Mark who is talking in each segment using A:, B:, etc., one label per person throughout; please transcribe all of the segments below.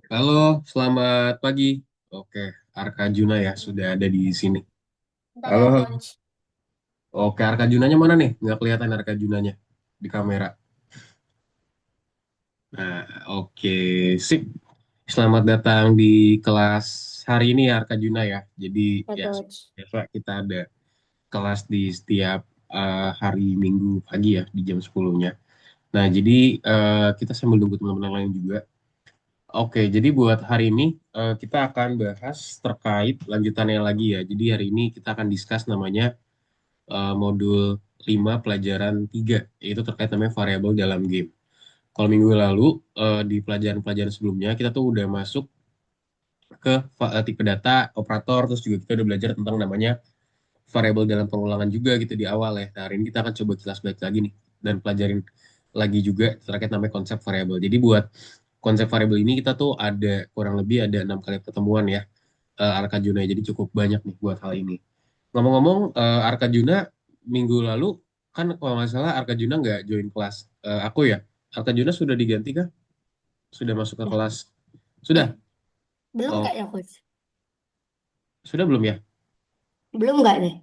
A: Halo, selamat pagi. Oke, Arka Juna ya sudah ada di sini.
B: Bentar
A: Halo,
B: ya,
A: halo.
B: coach.
A: Oke, Arka Junanya mana nih? Nggak kelihatan Arka Junanya di kamera. Nah, oke, sip. Selamat datang di kelas hari ini ya Arka Juna ya. Jadi
B: Ya,
A: ya
B: coach.
A: seperti biasa kita ada kelas di setiap hari Minggu pagi ya di jam 10-nya. Nah, jadi kita sambil nunggu teman-teman yang lain juga. Oke, jadi buat hari ini kita akan bahas terkait lanjutannya lagi ya. Jadi hari ini kita akan discuss namanya modul 5 pelajaran 3, yaitu terkait namanya variabel dalam game. Kalau minggu lalu di pelajaran-pelajaran sebelumnya kita tuh udah masuk ke tipe data, operator, terus juga kita udah belajar tentang namanya variabel dalam pengulangan juga gitu di awal ya. Nah, hari ini kita akan coba kilas balik lagi nih dan pelajarin lagi juga terkait namanya konsep variabel. Jadi buat konsep variabel ini kita tuh ada kurang lebih ada 6 kali pertemuan ya Arkajuna. Jadi cukup banyak nih buat hal ini. Ngomong-ngomong Arkajuna minggu lalu kan kalau nggak salah Arkajuna nggak join kelas aku ya. Arkajuna sudah diganti kah? Sudah masuk ke
B: Ya.
A: kelas? Sudah?
B: Eh, belum
A: Oh,
B: nggak ya, coach?
A: sudah belum ya?
B: Belum nggak deh?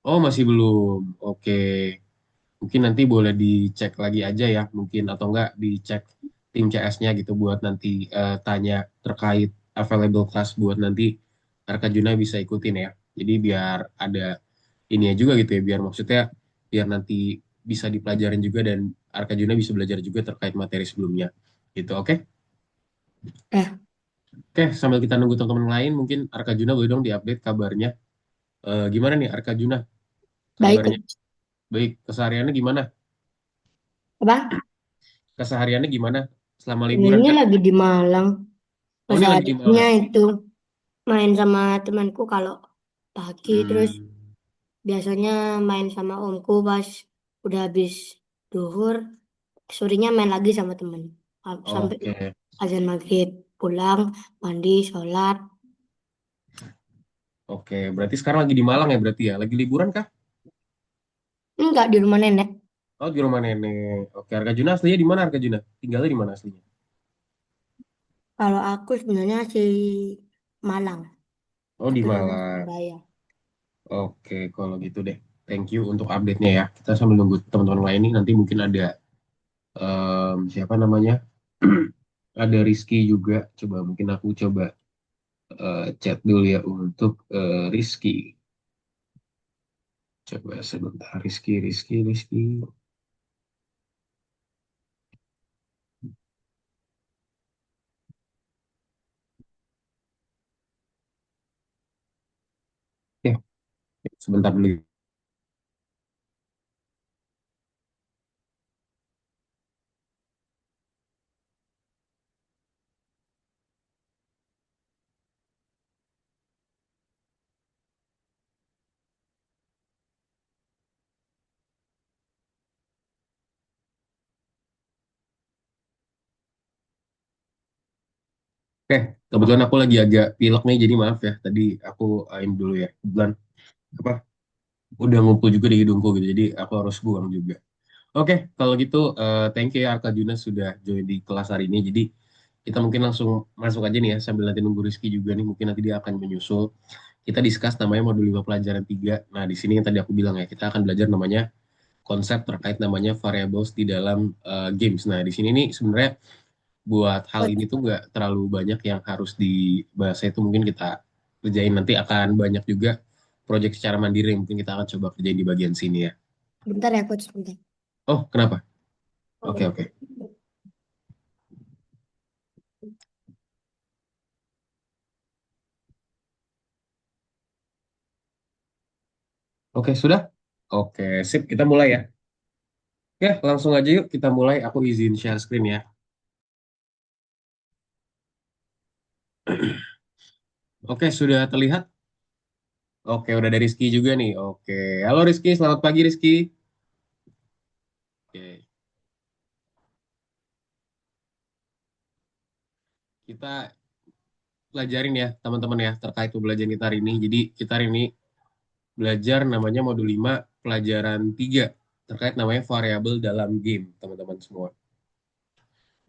A: Oh, masih belum. Oke. Mungkin nanti boleh dicek lagi aja ya, mungkin atau enggak dicek tim CS-nya gitu buat nanti tanya terkait available class buat nanti Juna bisa ikutin ya. Jadi biar ada ini ya juga gitu ya, biar maksudnya biar nanti bisa dipelajarin juga dan Juna bisa belajar juga terkait materi sebelumnya. Gitu, oke?
B: Eh,
A: Oke, sambil kita nunggu teman-teman lain, mungkin Juna boleh dong diupdate kabarnya. Gimana nih Juna
B: baik,
A: kabarnya?
B: coach.
A: Baik, kesehariannya gimana?
B: Apa?
A: Kesehariannya gimana selama liburan
B: Ini
A: kan?
B: lagi di Malang.
A: Oh, ini lagi di
B: Kesehariannya
A: Malang.
B: itu main sama temanku kalau pagi, terus
A: Hmm,
B: biasanya main sama omku pas udah habis duhur, sorenya main lagi sama temen. Sampai
A: oke.
B: azan maghrib, pulang, mandi, sholat.
A: Oke, berarti sekarang lagi di Malang ya berarti ya? Lagi liburan kah?
B: Enggak di rumah nenek.
A: Oh, di rumah nenek. Oke, Juna aslinya di mana Juna? Tinggalnya di mana aslinya?
B: Kalau aku sebenarnya si Malang,
A: Oh, di
B: tapi rumah
A: Malang.
B: Surabaya.
A: Oke, kalau gitu deh. Thank you untuk update-nya ya. Kita sambil nunggu teman-teman lain nih. Nanti mungkin ada siapa namanya? Ada Rizky juga. Coba mungkin aku coba chat dulu ya untuk Rizky. Coba sebentar. Rizky. Ya, sebentar dulu. Oke, kebetulan aku lagi agak pilek nih, jadi maaf ya. Tadi aku aim dulu ya. Kebetulan apa udah ngumpul juga di hidungku gitu, jadi aku harus buang juga. Oke, kalau gitu thank you ya Arka Juna sudah join di kelas hari ini. Jadi kita mungkin langsung masuk aja nih ya, sambil nanti nunggu Rizky juga nih, mungkin nanti dia akan menyusul. Kita discuss namanya modul 5 pelajaran 3. Nah, di sini yang tadi aku bilang ya, kita akan belajar namanya konsep terkait namanya variables di dalam games. Nah, di sini nih sebenarnya buat hal ini
B: Coach,
A: tuh nggak terlalu banyak yang harus dibahas, itu mungkin kita kerjain nanti akan banyak juga proyek secara mandiri yang mungkin kita akan coba kerjain di bagian sini ya.
B: bentar ya coach, bentar.
A: Oh, kenapa? Oke, oke. Oke, sudah? Oke, sip. Kita mulai ya. Ya, langsung aja yuk kita mulai. Aku izin share screen ya. Oke, sudah terlihat? Oke, udah ada Rizky juga nih. Oke. Halo Rizky, selamat pagi Rizky. Oke, kita pelajarin ya teman-teman ya terkait pembelajaran kita hari ini. Jadi kita hari ini belajar namanya modul 5 pelajaran 3 terkait namanya variabel dalam game, teman-teman semua.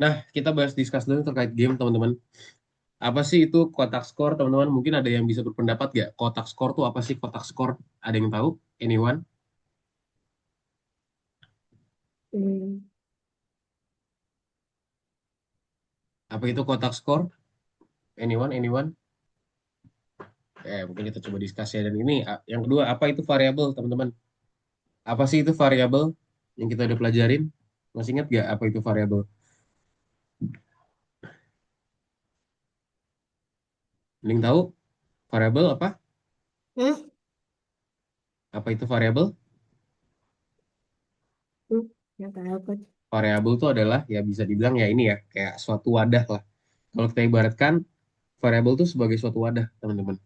A: Nah, kita bahas discuss dulu terkait game, teman-teman. Apa sih itu kotak skor, teman-teman? Mungkin ada yang bisa berpendapat gak? Kotak skor tuh apa sih kotak skor? Ada yang tahu? Anyone?
B: Hmm.
A: Apa itu kotak skor? Anyone? Anyone? Mungkin kita coba discuss ya. Dan ini, yang kedua, apa itu variabel, teman-teman? Apa sih itu variabel yang kita udah pelajarin? Masih ingat gak apa itu variabel? Mending tahu variabel apa?
B: Hmm?
A: Apa itu variabel?
B: Hmm? Nggak tahu, Coach.
A: Variabel itu adalah ya bisa dibilang ya ini ya kayak suatu wadah lah. Kalau kita ibaratkan variabel itu sebagai suatu wadah, teman-teman.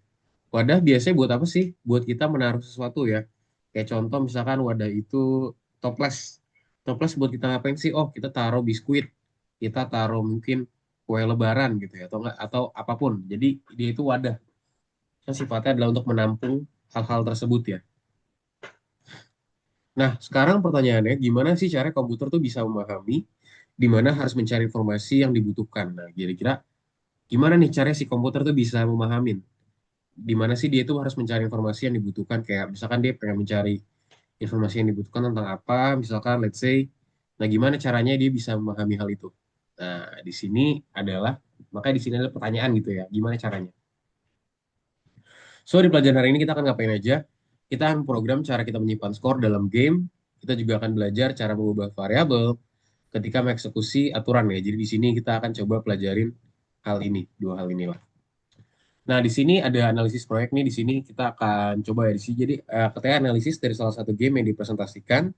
A: Wadah biasanya buat apa sih? Buat kita menaruh sesuatu ya. Kayak contoh misalkan wadah itu toples. Toples buat kita ngapain sih? Oh, kita taruh biskuit. Kita taruh mungkin kue lebaran gitu ya atau enggak atau apapun. Jadi dia itu wadah. Yang sifatnya adalah untuk menampung hal-hal tersebut ya. Nah, sekarang pertanyaannya, gimana sih cara komputer tuh bisa memahami di mana harus mencari informasi yang dibutuhkan? Nah, kira-kira gimana nih caranya si komputer tuh bisa memahamin di mana sih dia tuh harus mencari informasi yang dibutuhkan? Kayak misalkan dia pengen mencari informasi yang dibutuhkan tentang apa, misalkan let's say, nah gimana caranya dia bisa memahami hal itu? Nah, di sini adalah, makanya di sini adalah pertanyaan gitu ya, gimana caranya? So, di pelajaran hari ini kita akan ngapain aja? Kita akan program cara kita menyimpan skor dalam game. Kita juga akan belajar cara mengubah variabel ketika mengeksekusi aturan ya. Jadi di sini kita akan coba pelajarin hal ini, dua hal inilah. Nah, di sini ada analisis proyek nih. Di sini kita akan coba ya di sini. Jadi katanya analisis dari salah satu game yang dipresentasikan,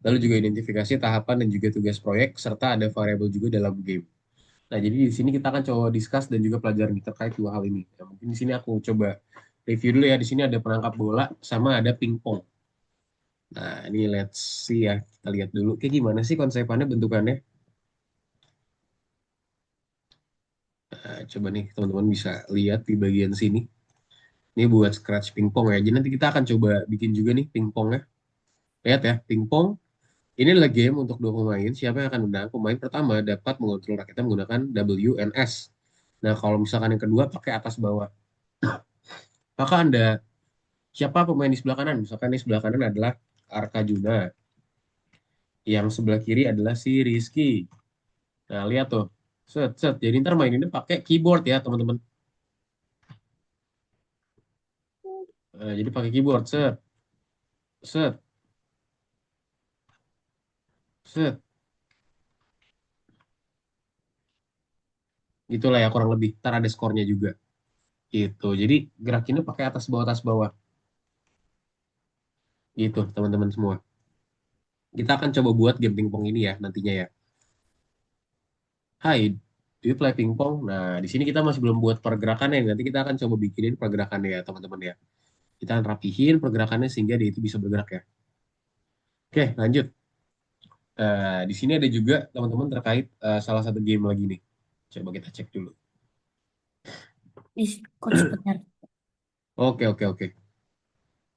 A: lalu juga identifikasi tahapan dan juga tugas proyek serta ada variabel juga dalam game. Nah, jadi di sini kita akan coba discuss dan juga pelajaran terkait dua hal ini. Ya, mungkin di sini aku coba review dulu ya. Di sini ada penangkap bola sama ada pingpong. Nah, ini let's see ya. Kita lihat dulu. Kayak gimana sih konsepannya, bentukannya? Nah, coba nih teman-teman bisa lihat di bagian sini. Ini buat scratch pingpong ya. Jadi nanti kita akan coba bikin juga nih pingpongnya. Lihat ya, pingpong. Ini adalah game untuk dua pemain. Siapa yang akan menang? Pemain pertama dapat mengontrol raketnya menggunakan W and S. Nah, kalau misalkan yang kedua pakai atas bawah. Maka Anda, siapa pemain di sebelah kanan? Misalkan di sebelah kanan adalah Arka Juna. Yang sebelah kiri adalah si Rizky. Nah, lihat tuh. Set, set. Jadi ntar maininnya pakai keyboard ya, teman-teman. Nah, jadi pakai keyboard. Set, set, set. Itulah ya kurang lebih. Ntar ada skornya juga. Gitu. Jadi gerakinnya pakai atas bawah. Gitu, teman-teman semua. Kita akan coba buat game pingpong ini ya nantinya ya. Hai, do you play pingpong? Nah, di sini kita masih belum buat pergerakannya. Nanti kita akan coba bikinin pergerakannya ya, teman-teman ya. Kita akan rapihin pergerakannya sehingga dia itu bisa bergerak ya. Oke, lanjut. Di sini ada juga teman-teman terkait salah satu game lagi nih. Coba kita cek dulu.
B: Coach benar.
A: Oke, oke, oke.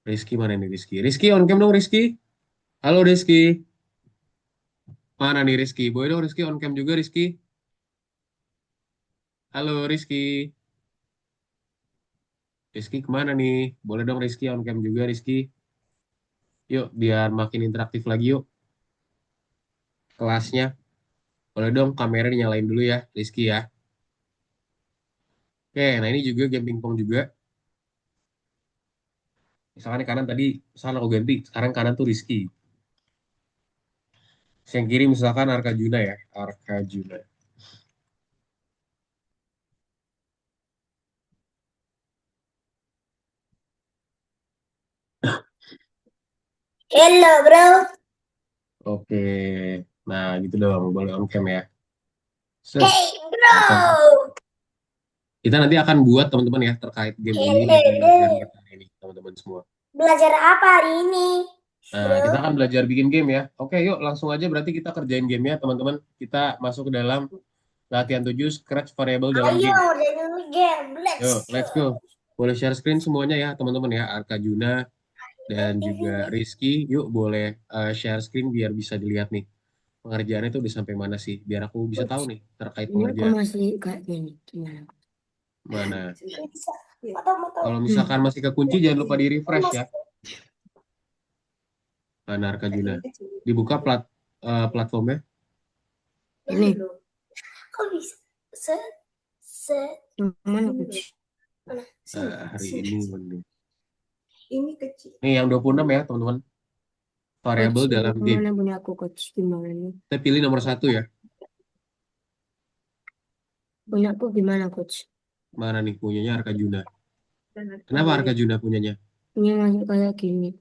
A: Rizky mana nih Rizky? Rizky on cam dong Rizky. Halo Rizky. Mana nih Rizky? Boleh dong Rizky on cam juga Rizky. Halo Rizky. Rizky kemana nih? Boleh dong Rizky on cam juga Rizky. Yuk, biar makin interaktif lagi yuk kelasnya. Boleh dong kamera dinyalain dulu ya Rizky ya. Oke, nah ini juga game pingpong juga. Misalkan di kanan tadi, misalkan aku ganti. Sekarang kanan tuh Rizky. Yang kiri misalkan Arka Juna ya. Arka Juna.
B: Hello, bro.
A: Oke. Nah, gitu dong. Boleh on cam ya. Set.
B: Hey,
A: Kita,
B: bro.
A: kita nanti akan buat teman-teman ya terkait game ini
B: Hello,
A: dari pelajaran
B: bro.
A: kita hari ini, teman-teman semua.
B: Belajar apa hari ini,
A: Nah, kita
B: bro?
A: akan belajar bikin game ya. Oke, yuk langsung aja berarti kita kerjain game ya, teman-teman. Kita masuk ke dalam latihan 7 scratch variable dalam
B: Ayo,
A: game.
B: jadi game. Let's
A: Yuk, let's
B: go.
A: go. Boleh share screen semuanya ya, teman-teman ya. Arka Juna dan juga
B: TV.
A: Rizky. Yuk, boleh share screen biar bisa dilihat nih. Pengerjaannya itu udah sampai mana sih? Biar aku bisa tahu
B: Coach,
A: nih terkait
B: ini aku
A: pengerjaan.
B: masih kayak gini. Gimana?
A: Mana?
C: Bisa. Mau tahu.
A: Kalau
B: Hmm.
A: misalkan masih kekunci jangan lupa di refresh ya.
C: Masih
A: Mana Arkajuna?
C: ini kecil.
A: Dibuka platformnya.
B: Ini.
C: Kok bisa? Se se
B: Mana
C: ini
B: coach?
C: loh. Mana? Sini.
A: Hari
C: Sini.
A: ini bener.
C: Ini kecil.
A: Nih yang 26 ya teman-teman.
B: Coach,
A: Variabel dalam game.
B: mana punya aku coach? Gimana nih?
A: Kita pilih nomor satu ya.
B: Punya aku gimana coach?
A: Mana nih punyanya Arkajuna?
C: Dan
A: Kenapa Arkajuna punyanya?
B: Ini masih kayak gini.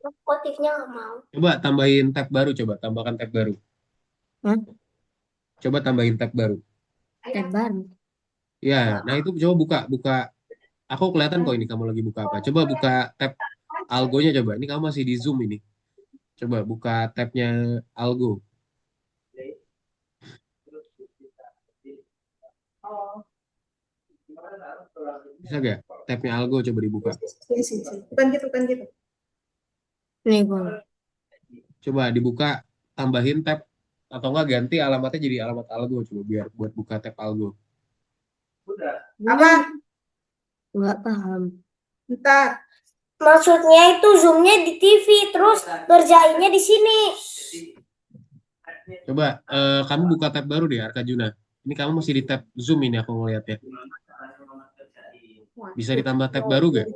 C: motifnya nggak mau.
A: Coba tambahin tab baru, coba tambahkan tab baru.
B: Hah?
A: Coba tambahin tab baru.
B: Tab baru.
A: Ya, nah itu coba buka, buka. Aku kelihatan kok ini kamu lagi buka apa. Coba buka tab algonya coba. Ini kamu masih di Zoom ini. Coba buka tabnya algo.
C: Oh,
A: Bisa gak? Tabnya algo coba dibuka.
C: sini. Bukan gitu.
B: Nih bang.
A: Coba dibuka, tambahin tab atau enggak ganti alamatnya jadi alamat algo coba biar buat buka tab algo.
C: Apa?
B: Nggak paham.
C: Ntar. Maksudnya itu zoomnya di TV, terus ngerjainnya di sini.
A: Coba kamu buka tab baru deh Arkajuna. Ini kamu masih di tab Zoom ini aku ngeliatnya. Bisa ditambah tab baru gak?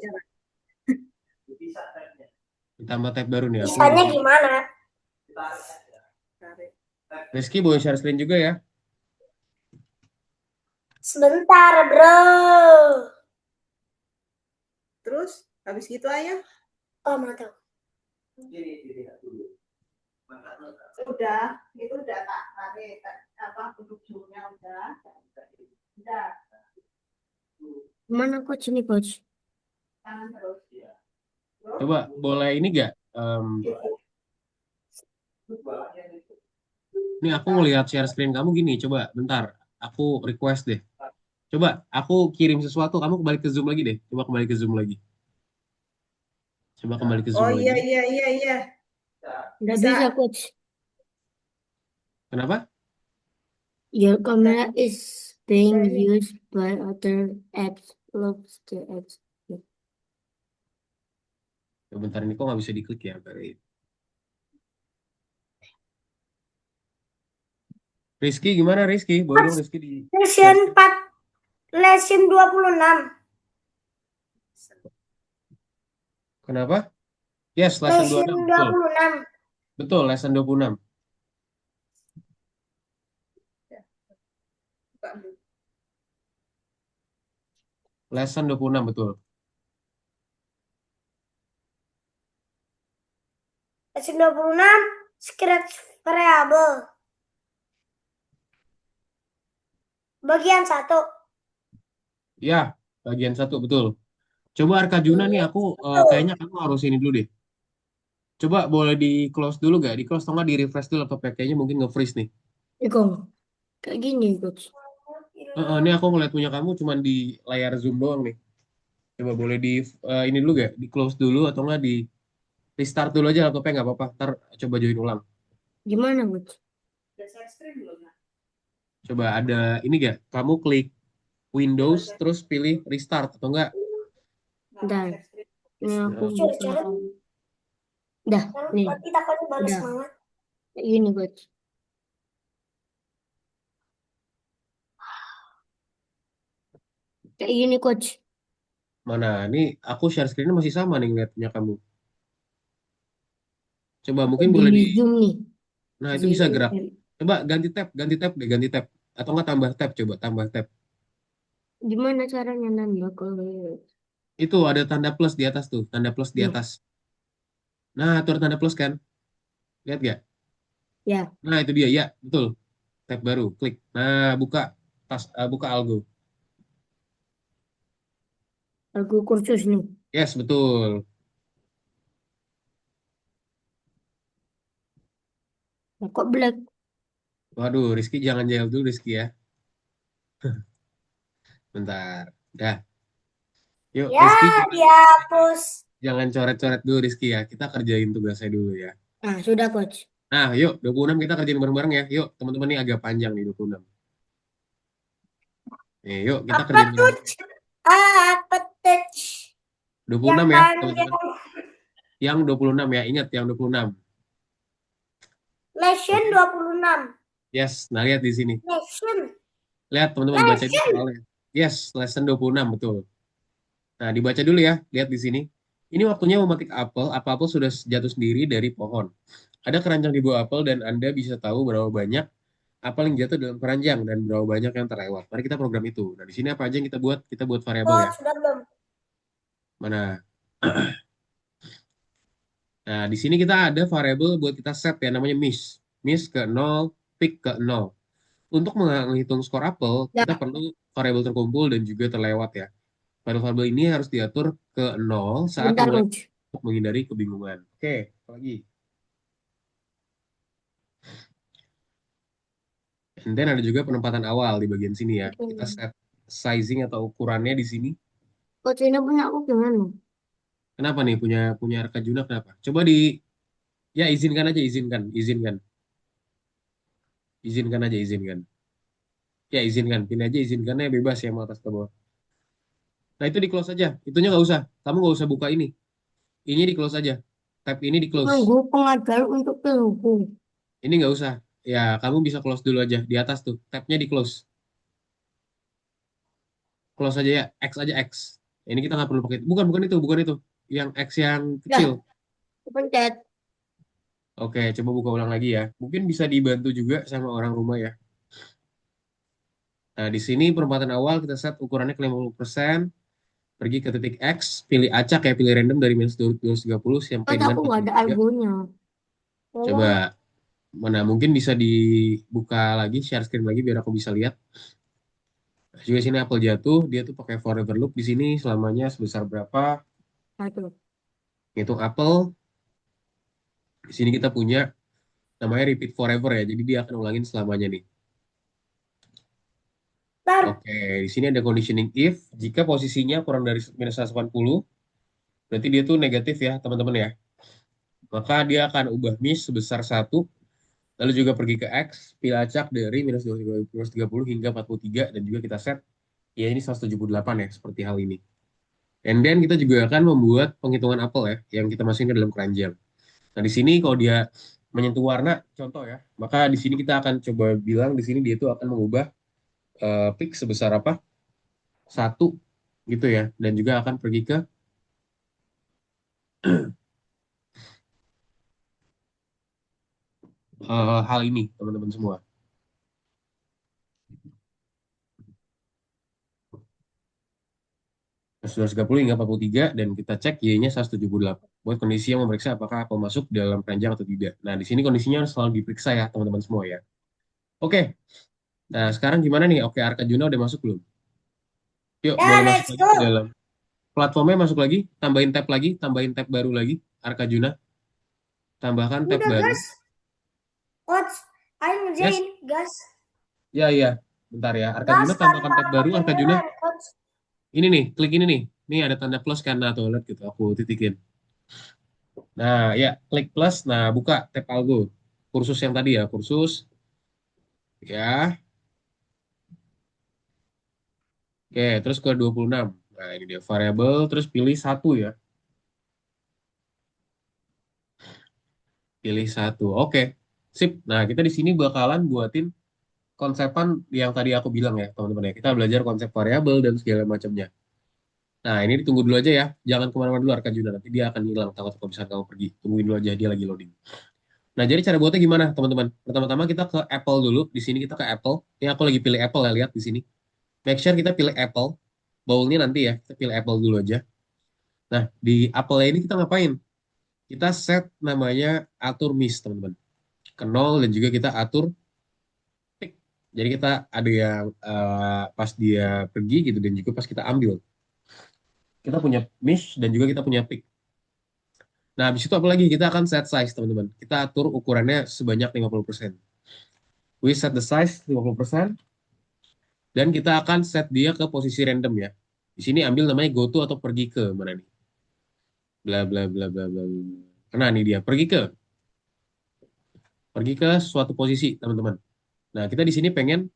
A: Ditambah tab baru nih. Aku
C: Bisanya gimana?
A: Rizky boleh share screen juga ya.
C: Sebentar, bro. Terus, habis gitu aja? Oh, mana tahu. Udah, itu udah tak tarik apa duduk zoomnya udah.
B: Mana coach ini coach?
C: Jangan terus.
A: Coba boleh ini gak? Ini aku ngelihat share screen kamu gini. Coba bentar. Aku request deh. Coba aku kirim sesuatu. Kamu kembali ke Zoom lagi deh. Coba kembali ke Zoom lagi. Coba kembali ke Zoom
C: Oh
A: lagi.
C: iya.
B: Nggak
C: Bisa.
B: bisa coach.
A: Kenapa?
B: Your camera is being used by other apps. Close the apps.
A: Ya, bentar ini kok nggak bisa diklik ya? Rizky gimana Rizky? Boleh dong Rizky di share
C: Lesson
A: screen.
C: 4, lesson 26.
A: Kenapa? Yes, lesson
C: Lesson
A: 26. Betul.
C: 26.
A: Betul, lesson 26. Lesson 26 betul.
C: Lesson 26, scratch variable. Bagian 1.
A: Ya, bagian satu betul. Coba Arkajuna nih aku kayaknya kamu harus ini dulu deh. Coba boleh di close dulu gak? Di close atau nggak di refresh dulu laptopnya kayaknya mungkin nge-freeze nih.
B: Ikong. Kayak gini coach.
A: Ini aku ngeliat punya kamu cuman di layar Zoom doang nih. Coba boleh di ini dulu gak? Di close dulu atau nggak di restart dulu aja laptopnya nggak apa-apa. Ntar coba join ulang.
B: Gimana coach?
A: Coba ada ini gak? Kamu klik Windows terus pilih restart atau enggak?
B: Bentar. Ini aku
A: Nah,
B: buka. Dah, nih.
C: Nanti takutnya balas
B: Udah.
C: semangat.
B: Kayak gini coach. Kayak gini coach.
A: mana? Ini aku share screen masih sama nih ngeliatnya kamu. Coba mungkin
B: Di
A: boleh di.
B: Zoom nih.
A: Nah itu bisa gerak.
B: Zoom.
A: Coba ganti tab deh, ganti tab. Atau enggak tambah tab, coba tambah tab.
B: Gimana caranya nambah kalau
A: Itu ada tanda plus di atas tuh, tanda plus di
B: nih?
A: atas. Nah, itu ada tanda plus kan? Lihat gak?
B: Ya,
A: Nah, itu dia, ya, betul. Tab baru, klik. Nah, buka algo.
B: aku kursus nih.
A: Yes, betul.
B: Nah, kok black?
A: Waduh, Rizky jangan jawab dulu Rizky ya. Bentar. Dah. Yuk,
C: Ya,
A: Rizky
C: dihapus.
A: jangan coret-coret dulu Rizky ya. Kita kerjain tugasnya dulu ya.
B: Nah, sudah coach.
A: Nah, yuk 26 kita kerjain bareng-bareng ya. Yuk, teman-teman ini agak panjang nih 26. Nih, yuk kita
C: Apa
A: kerjain
C: tuh?
A: bareng-bareng.
C: Apa tuh? Yang
A: 26 ya,
C: panjang.
A: teman-teman. Yang 26 ya, ingat yang 26.
C: Lesson
A: Oke.
C: 26.
A: Yes, nah lihat di sini.
C: Lesson.
A: Lihat teman-teman baca ini
C: Lesson.
A: soalnya. Yes, lesson 26 betul. Nah, dibaca dulu ya. Lihat di sini. Ini waktunya memetik apel. Apel sudah jatuh sendiri dari pohon. Ada keranjang di bawah apel dan Anda bisa tahu berapa banyak apel yang jatuh dalam keranjang dan berapa banyak yang terlewat. Mari kita program itu. Nah, di sini apa aja yang kita buat? Kita buat variabel
C: Oh,
A: ya.
C: sudah belum?
A: Mana? Nah, di sini kita ada variabel buat kita set ya, namanya miss. Miss ke 0, pick ke 0. Untuk menghitung skor apel,
B: Ya,
A: kita perlu variabel terkumpul dan juga terlewat ya. Variabel ini harus diatur ke 0 saat
B: bentar,
A: memulai
B: Coach.
A: untuk menghindari kebingungan. Oke, apa lagi? And then ada juga penempatan awal di bagian sini ya. Kita
B: Oke.
A: set sizing atau ukurannya di sini.
B: Coach, ini punya aku gimana?
A: Kenapa nih punya punya Arka Juna kenapa? Coba di ya izinkan aja izinkan, izinkan. Izinkan aja izinkan. Ya izinkan, pilih aja izinkannya bebas ya mau atas ke bawah. Nah itu di close aja, itunya nggak usah. Kamu nggak usah buka ini. Ini di close aja. Tab ini di close.
B: Tunggu pengajar untuk keluarku.
A: Ini nggak usah. Ya kamu bisa close dulu aja di atas tuh. Tabnya di close. Close aja ya. X aja X. Ini kita nggak perlu pakai. Bukan bukan itu, bukan itu. Yang X yang kecil.
B: Ya, pencet.
A: Oke, coba buka ulang lagi ya. Mungkin bisa dibantu juga sama orang rumah ya. Nah, di sini perempatan awal kita set ukurannya ke 50%. Pergi ke titik X, pilih acak ya, pilih random dari minus 230 sampai
B: Coach,
A: dengan
B: aku nggak ada
A: 43.
B: argonya.
A: Coba
B: Tolong.
A: mana mungkin bisa dibuka lagi, share screen lagi biar aku bisa lihat. Nah, juga sini apel jatuh, dia tuh pakai forever loop di sini selamanya sebesar berapa?
B: Aduh.
A: Hitung apel. Di sini kita punya namanya repeat forever ya, jadi dia akan ulangin selamanya nih.
C: Ntar.
A: Oke, di sini ada conditioning if jika posisinya kurang dari minus 180, berarti dia tuh negatif ya teman-teman ya. Maka dia akan ubah miss sebesar 1, lalu juga pergi ke X, pilih acak dari minus 30 hingga 43, dan juga kita set, ya ini 178 ya, seperti hal ini. And then kita juga akan membuat penghitungan apel ya, yang kita masukin ke dalam keranjang. Nah di sini kalau dia menyentuh warna, contoh ya, maka di sini kita akan coba bilang di sini dia itu akan mengubah peak sebesar apa? 1 gitu ya, dan juga akan pergi ke hal ini teman-teman semua. 130 hingga 43 dan kita cek Y-nya 178 buat kondisi yang memeriksa apakah apel masuk dalam keranjang atau tidak. Nah, di sini kondisinya harus selalu diperiksa ya, teman-teman semua ya. Oke, nah sekarang gimana nih? Oke, Arka-Juna udah masuk belum? Yuk,
C: Ya,
A: boleh masuk
C: let's
A: lagi ke
C: go.
A: dalam. Platformnya masuk lagi, tambahin tab baru lagi, Arka-Juna, tambahkan tab
C: Udah,
A: baru.
C: gas. Coach, ayo
A: Yes,
C: ngerjain, gas.
A: ya, ya. Bentar ya,
C: Gas
A: Arka-Juna tambahkan
C: tanpa
A: tab baru,
C: pakai
A: Arka-Juna.
C: ngerem, Coach.
A: Ini nih, klik ini nih. Nih ada tanda plus karena toilet gitu, aku titikin. Nah, ya, klik plus, nah buka tab algo. Kursus yang tadi ya, kursus. Ya, oke, terus ke 26. Nah, ini dia variabel, terus pilih satu ya. Pilih satu. Oke, sip. Nah, kita di sini bakalan buatin konsepan yang tadi aku bilang ya, teman-teman ya. Kita belajar konsep variabel dan segala macamnya. Nah, ini ditunggu dulu aja ya. Jangan kemana-mana dulu, Arkan Juna. Nanti dia akan hilang. Takut kalau misalnya kamu pergi. Tungguin dulu aja, dia lagi loading. Nah, jadi cara buatnya gimana, teman-teman? Pertama-tama kita ke Apple dulu. Di sini kita ke Apple. Ini aku lagi pilih Apple ya, lihat di sini. Make sure kita pilih Apple. Bawlnya nanti ya, kita pilih Apple dulu aja. Nah, di Apple ini kita ngapain? Kita set namanya atur miss, teman-teman. Ke 0 dan juga kita atur pick. Jadi kita ada yang pas dia pergi gitu dan juga pas kita ambil. Kita punya miss dan juga kita punya pick. Nah, habis itu apa lagi? Kita akan set size, teman-teman. Kita atur ukurannya sebanyak 50%. We set the size 50% dan kita akan set dia ke posisi random ya. Di sini ambil namanya go to atau pergi ke mana nih? Bla bla bla bla bla. Bla. Nah, ini dia pergi ke. Pergi ke suatu posisi, teman-teman. Nah, kita di sini pengen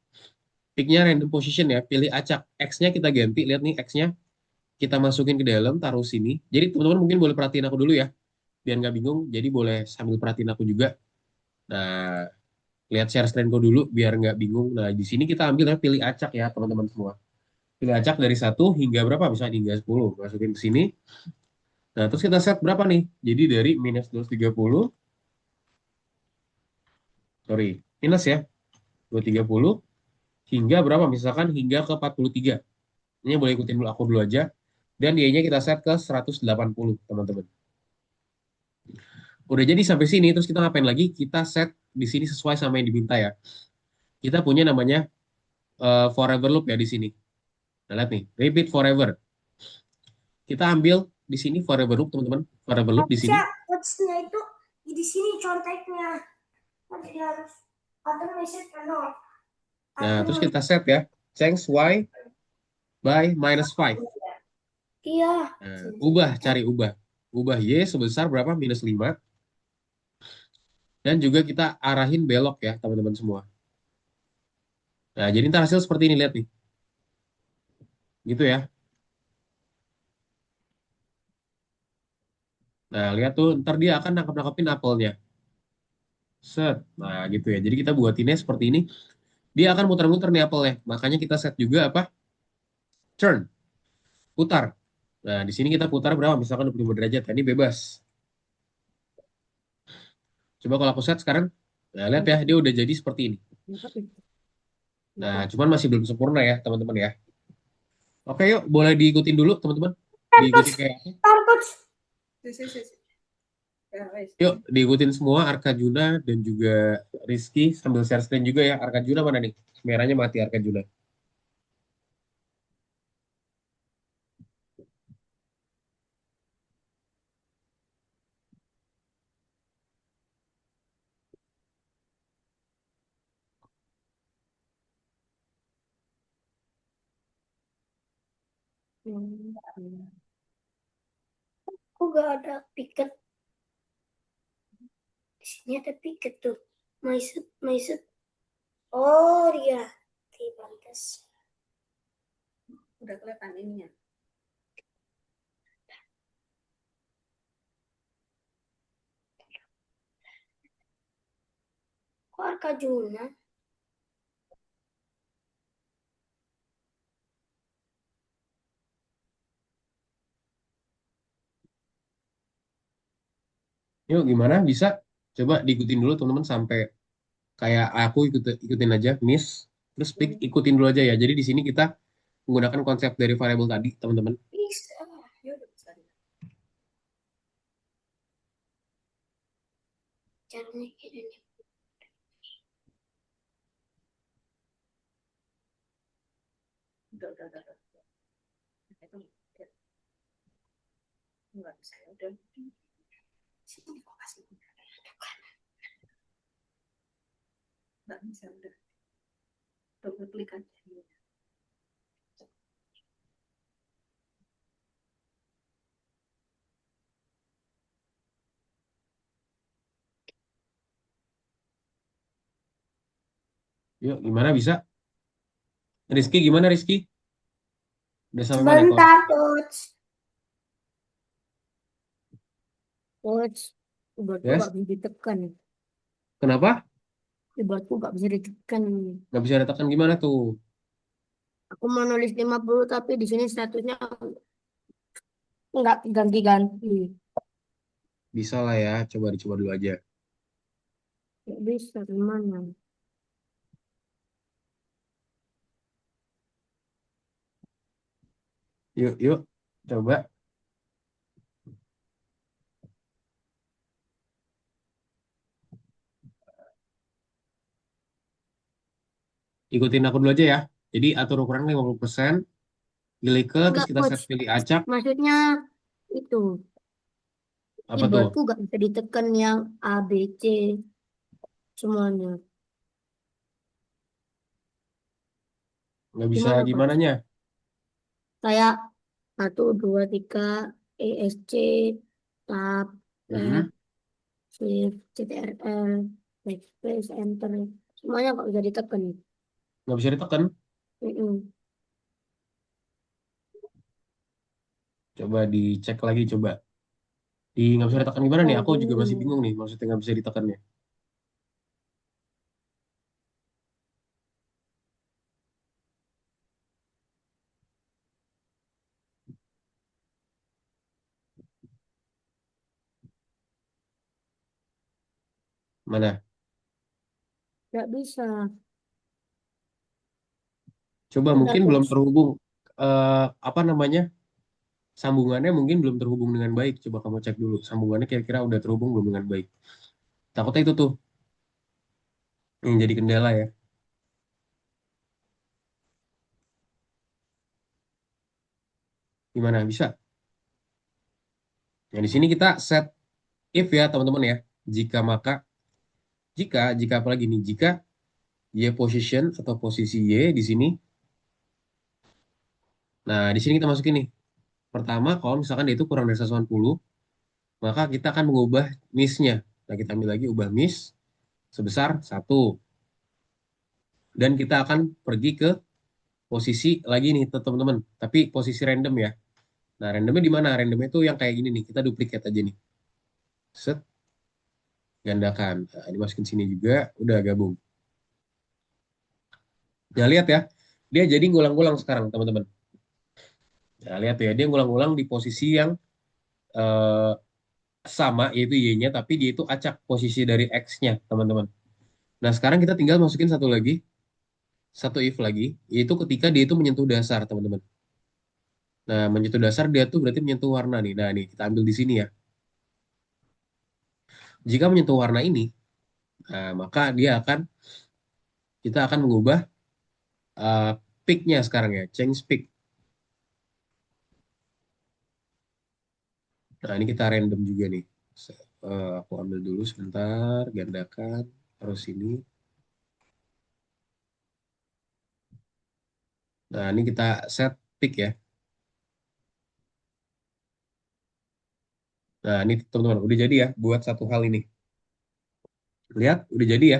A: picknya random position ya. Pilih acak. X-nya kita ganti. Lihat nih X-nya. Kita masukin ke dalam, taruh sini. Jadi teman-teman mungkin boleh perhatiin aku dulu ya. Biar nggak bingung. Jadi boleh sambil perhatiin aku juga. Nah, lihat share screen-ku dulu biar nggak bingung. Nah, di sini kita ambil ya, pilih acak ya, teman-teman semua. Pilih acak dari 1 hingga berapa? Misalnya hingga 10. Masukin ke sini. Nah, terus kita set berapa nih? Jadi dari minus 230, sorry, minus ya, 230 hingga berapa? Misalkan hingga ke 43. Ini boleh ikutin dulu aku dulu aja. Dan y-nya kita set ke 180, teman-teman. Udah jadi sampai sini, terus kita ngapain lagi? Kita set di sini sesuai sama yang diminta ya. Kita punya namanya forever loop ya di sini. Nah, lihat nih, repeat forever. Kita ambil di sini forever loop, teman-teman. Forever loop di sini.
C: Quotes-nya itu di sini conteknya. Nanti harus atau meset nol.
A: Nah, terus kita set ya. Change y by minus 5.
C: Iya.
A: Nah, cari ubah. Ubah y sebesar berapa? Minus 5. Dan juga kita arahin belok ya, teman-teman semua. Nah, jadi ntar hasil seperti ini, lihat nih. Gitu ya. Nah, lihat tuh, ntar dia akan nangkep-nangkepin apelnya. Set. Nah, gitu ya. Jadi kita buatinnya seperti ini. Dia akan muter-muter nih apelnya. Makanya kita set juga apa? Turn. Putar. Nah, di sini kita putar berapa? Misalkan 25 derajat. Nah, ini bebas. Coba kalau aku set sekarang. Nah, lihat ya. Dia udah jadi seperti ini. Nah, cuman masih belum sempurna ya, teman-teman ya. Oke, yuk. Boleh diikutin dulu, teman-teman. Diikutin kayak aku.
C: Tarkots.
A: Yuk, diikutin semua Arkajuna dan juga Rizky sambil share screen juga ya. Arkajuna mana nih? Merahnya mati Arkajuna.
C: Kok gak ada piket? Di sini ada piket tuh. Maiset. Oh iya. Oke, pantas.
D: Udah kelihatan ininya.
C: Kok Arkajuna?
A: Yuk, gimana? Bisa? Coba diikutin dulu teman-teman sampai kayak aku ikutin aja, miss. Terus pick ikutin dulu aja ya. Jadi di sini kita menggunakan konsep dari variable tadi, teman-teman.
C: Bisa.
D: Ya udah bisa.
C: Caranya gini nih.
D: Udah. Itu enggak bisa. Udah.
C: Sini kok kasih.
D: Enggak bisa udah. Double klik aja.
A: Yuk, gimana bisa? Rizky, gimana Rizky? Udah sampai mana?
C: Bentar, Coach.
B: Coach, keyboardku
A: Yes?
B: nggak bisa ditekan.
A: Kenapa?
B: Keyboardku nggak bisa ditekan.
A: Nggak bisa ditekan gimana tuh?
B: Aku mau nulis 50 tapi di sini statusnya nggak ganti-ganti.
A: Bisa lah ya, coba dicoba dulu aja.
B: Nggak bisa gimana?
A: Yuk, coba. Ikutin aku dulu aja ya. Jadi atur ukuran 50%, pilih ke, terus
B: Enggak,
A: kita set
B: Coach.
A: pilih acak.
B: Maksudnya itu
A: Apa tuh?
B: keyboardku nggak bisa ditekan yang A, B, C semuanya.
A: Nggak bisa
B: Gimana,
A: gimana
B: Coach?
A: nya?
B: Kayak 1, 2, 3, E, S, C, tab, tab,
A: Mhm.
B: shift, CTRL. backspace, enter. Semuanya kok bisa ditekan.
A: Nggak bisa ditekan.
B: Mm-mm.
A: Coba dicek lagi coba. Di nggak bisa ditekan gimana nih?
B: Oh,
A: Aku juga masih
B: gini.
A: bingung nih. Maksudnya nggak bisa ditekannya. Mana?
B: Nggak bisa.
A: Coba
B: Bentar,
A: mungkin belum
B: coach.
A: terhubung. Apa namanya? Sambungannya mungkin belum terhubung dengan baik. Coba kamu cek dulu. Sambungannya kira-kira udah terhubung belum dengan baik. Takutnya itu tuh yang jadi kendala ya. Gimana? Bisa? Nah, di sini kita set if ya, teman-teman ya. Jika maka, jika apalagi nih, jika Y position atau posisi Y di sini. Nah, di sini kita masukin nih. Pertama, kalau misalkan dia itu kurang dari 180, maka kita akan mengubah miss-nya. Nah, kita ambil lagi ubah miss sebesar 1. Dan kita akan pergi ke posisi lagi nih, teman-teman. Tapi posisi random ya. Nah, randomnya di mana? Randomnya itu yang kayak gini nih. Kita duplicate aja nih. Set, gandakan. Nah, dimasukin sini juga. Udah gabung. Nah, lihat ya. Dia jadi ngulang-ngulang sekarang, teman-teman. Nah, lihat ya. Dia ngulang-ngulang di posisi yang eh, sama, yaitu Y-nya. Tapi dia itu acak posisi dari X-nya, teman-teman. Nah, sekarang kita tinggal masukin satu lagi. Satu if lagi. Yaitu ketika dia itu menyentuh dasar, teman-teman. Nah, menyentuh dasar dia tuh berarti menyentuh warna nih. Nah, nih kita ambil di sini ya. Jika menyentuh warna ini, nah, maka kita akan mengubah uh, peak-nya sekarang ya, change peak. Nah, ini kita random juga nih. Aku ambil dulu sebentar, gandakan, terus ini. Nah, ini kita set peak ya. Nah, ini teman-teman udah jadi ya buat satu hal ini. Lihat, udah jadi ya.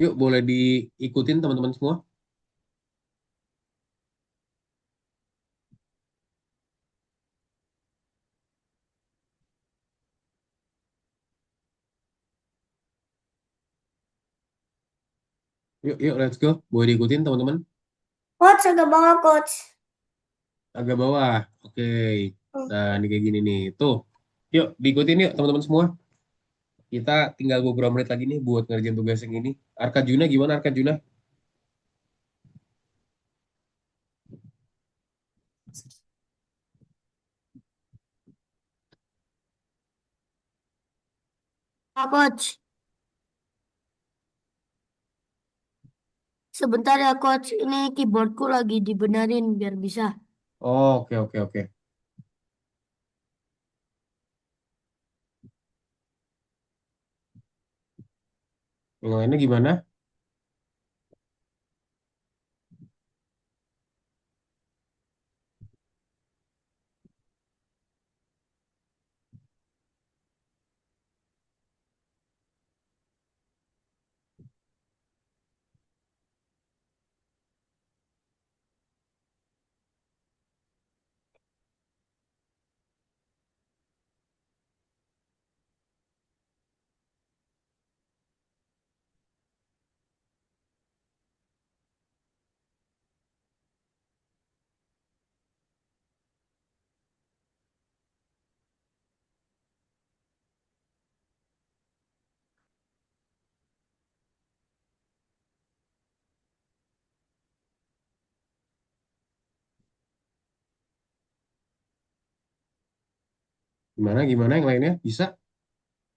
A: Yuk, boleh diikutin teman-teman semua. Yuk, yuk, let's go. Boleh diikutin teman-teman.
C: Coach agak bawah coach.
A: Agak bawah. Oke.
C: Hmm.
A: Nah, ini kayak gini nih. Tuh. Yuk, diikutin yuk teman-teman semua. Kita tinggal beberapa menit lagi nih buat ngerjain tugas yang ini. Arkajuna gimana Arkajuna?
B: Ah, coach. Sebentar ya, coach. Ini keyboardku lagi dibenerin biar bisa.
A: Oh, oke, oke, oke. Yang lainnya gimana? Gimana, gimana yang lainnya? Bisa?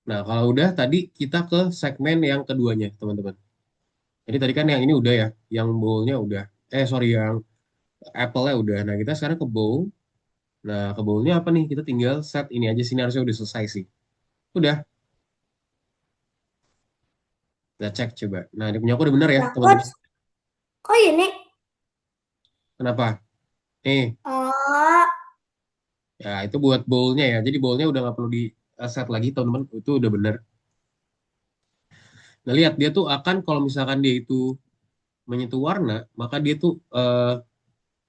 A: Nah, kalau udah tadi kita ke segmen yang keduanya, teman-teman. Jadi tadi kan yang ini udah ya, yang bowl-nya udah. Sorry, yang apple-nya udah. Nah, kita sekarang ke bowl. Nah, ke bowl-nya apa nih? Kita tinggal set ini aja sini harusnya udah selesai sih. Udah, kita cek coba. Nah, ini punya aku udah benar ya,
C: Nah,
A: teman-teman.
C: Oh ini.
A: Kenapa? Nih,
C: Oh,
A: ya itu buat bowl-nya ya. Jadi bowl-nya udah nggak perlu di set lagi, teman-teman. Itu udah bener. Nah, lihat dia tuh akan kalau misalkan dia itu menyentuh warna, maka dia tuh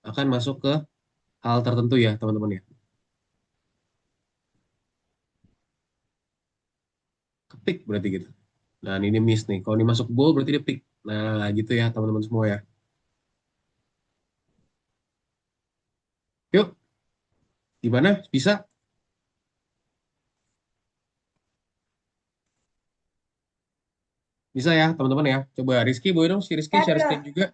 A: akan masuk ke hal tertentu ya, teman-teman ya. Ke pick berarti gitu. Nah, ini miss nih. Kalau ini masuk bowl berarti dia pick. Nah, gitu ya, teman-teman semua ya. Yuk, gimana? Bisa? Bisa ya, teman-teman ya. Coba Rizky, boleh dong si Rizky
C: tar
A: share
C: dulu.
A: screen juga.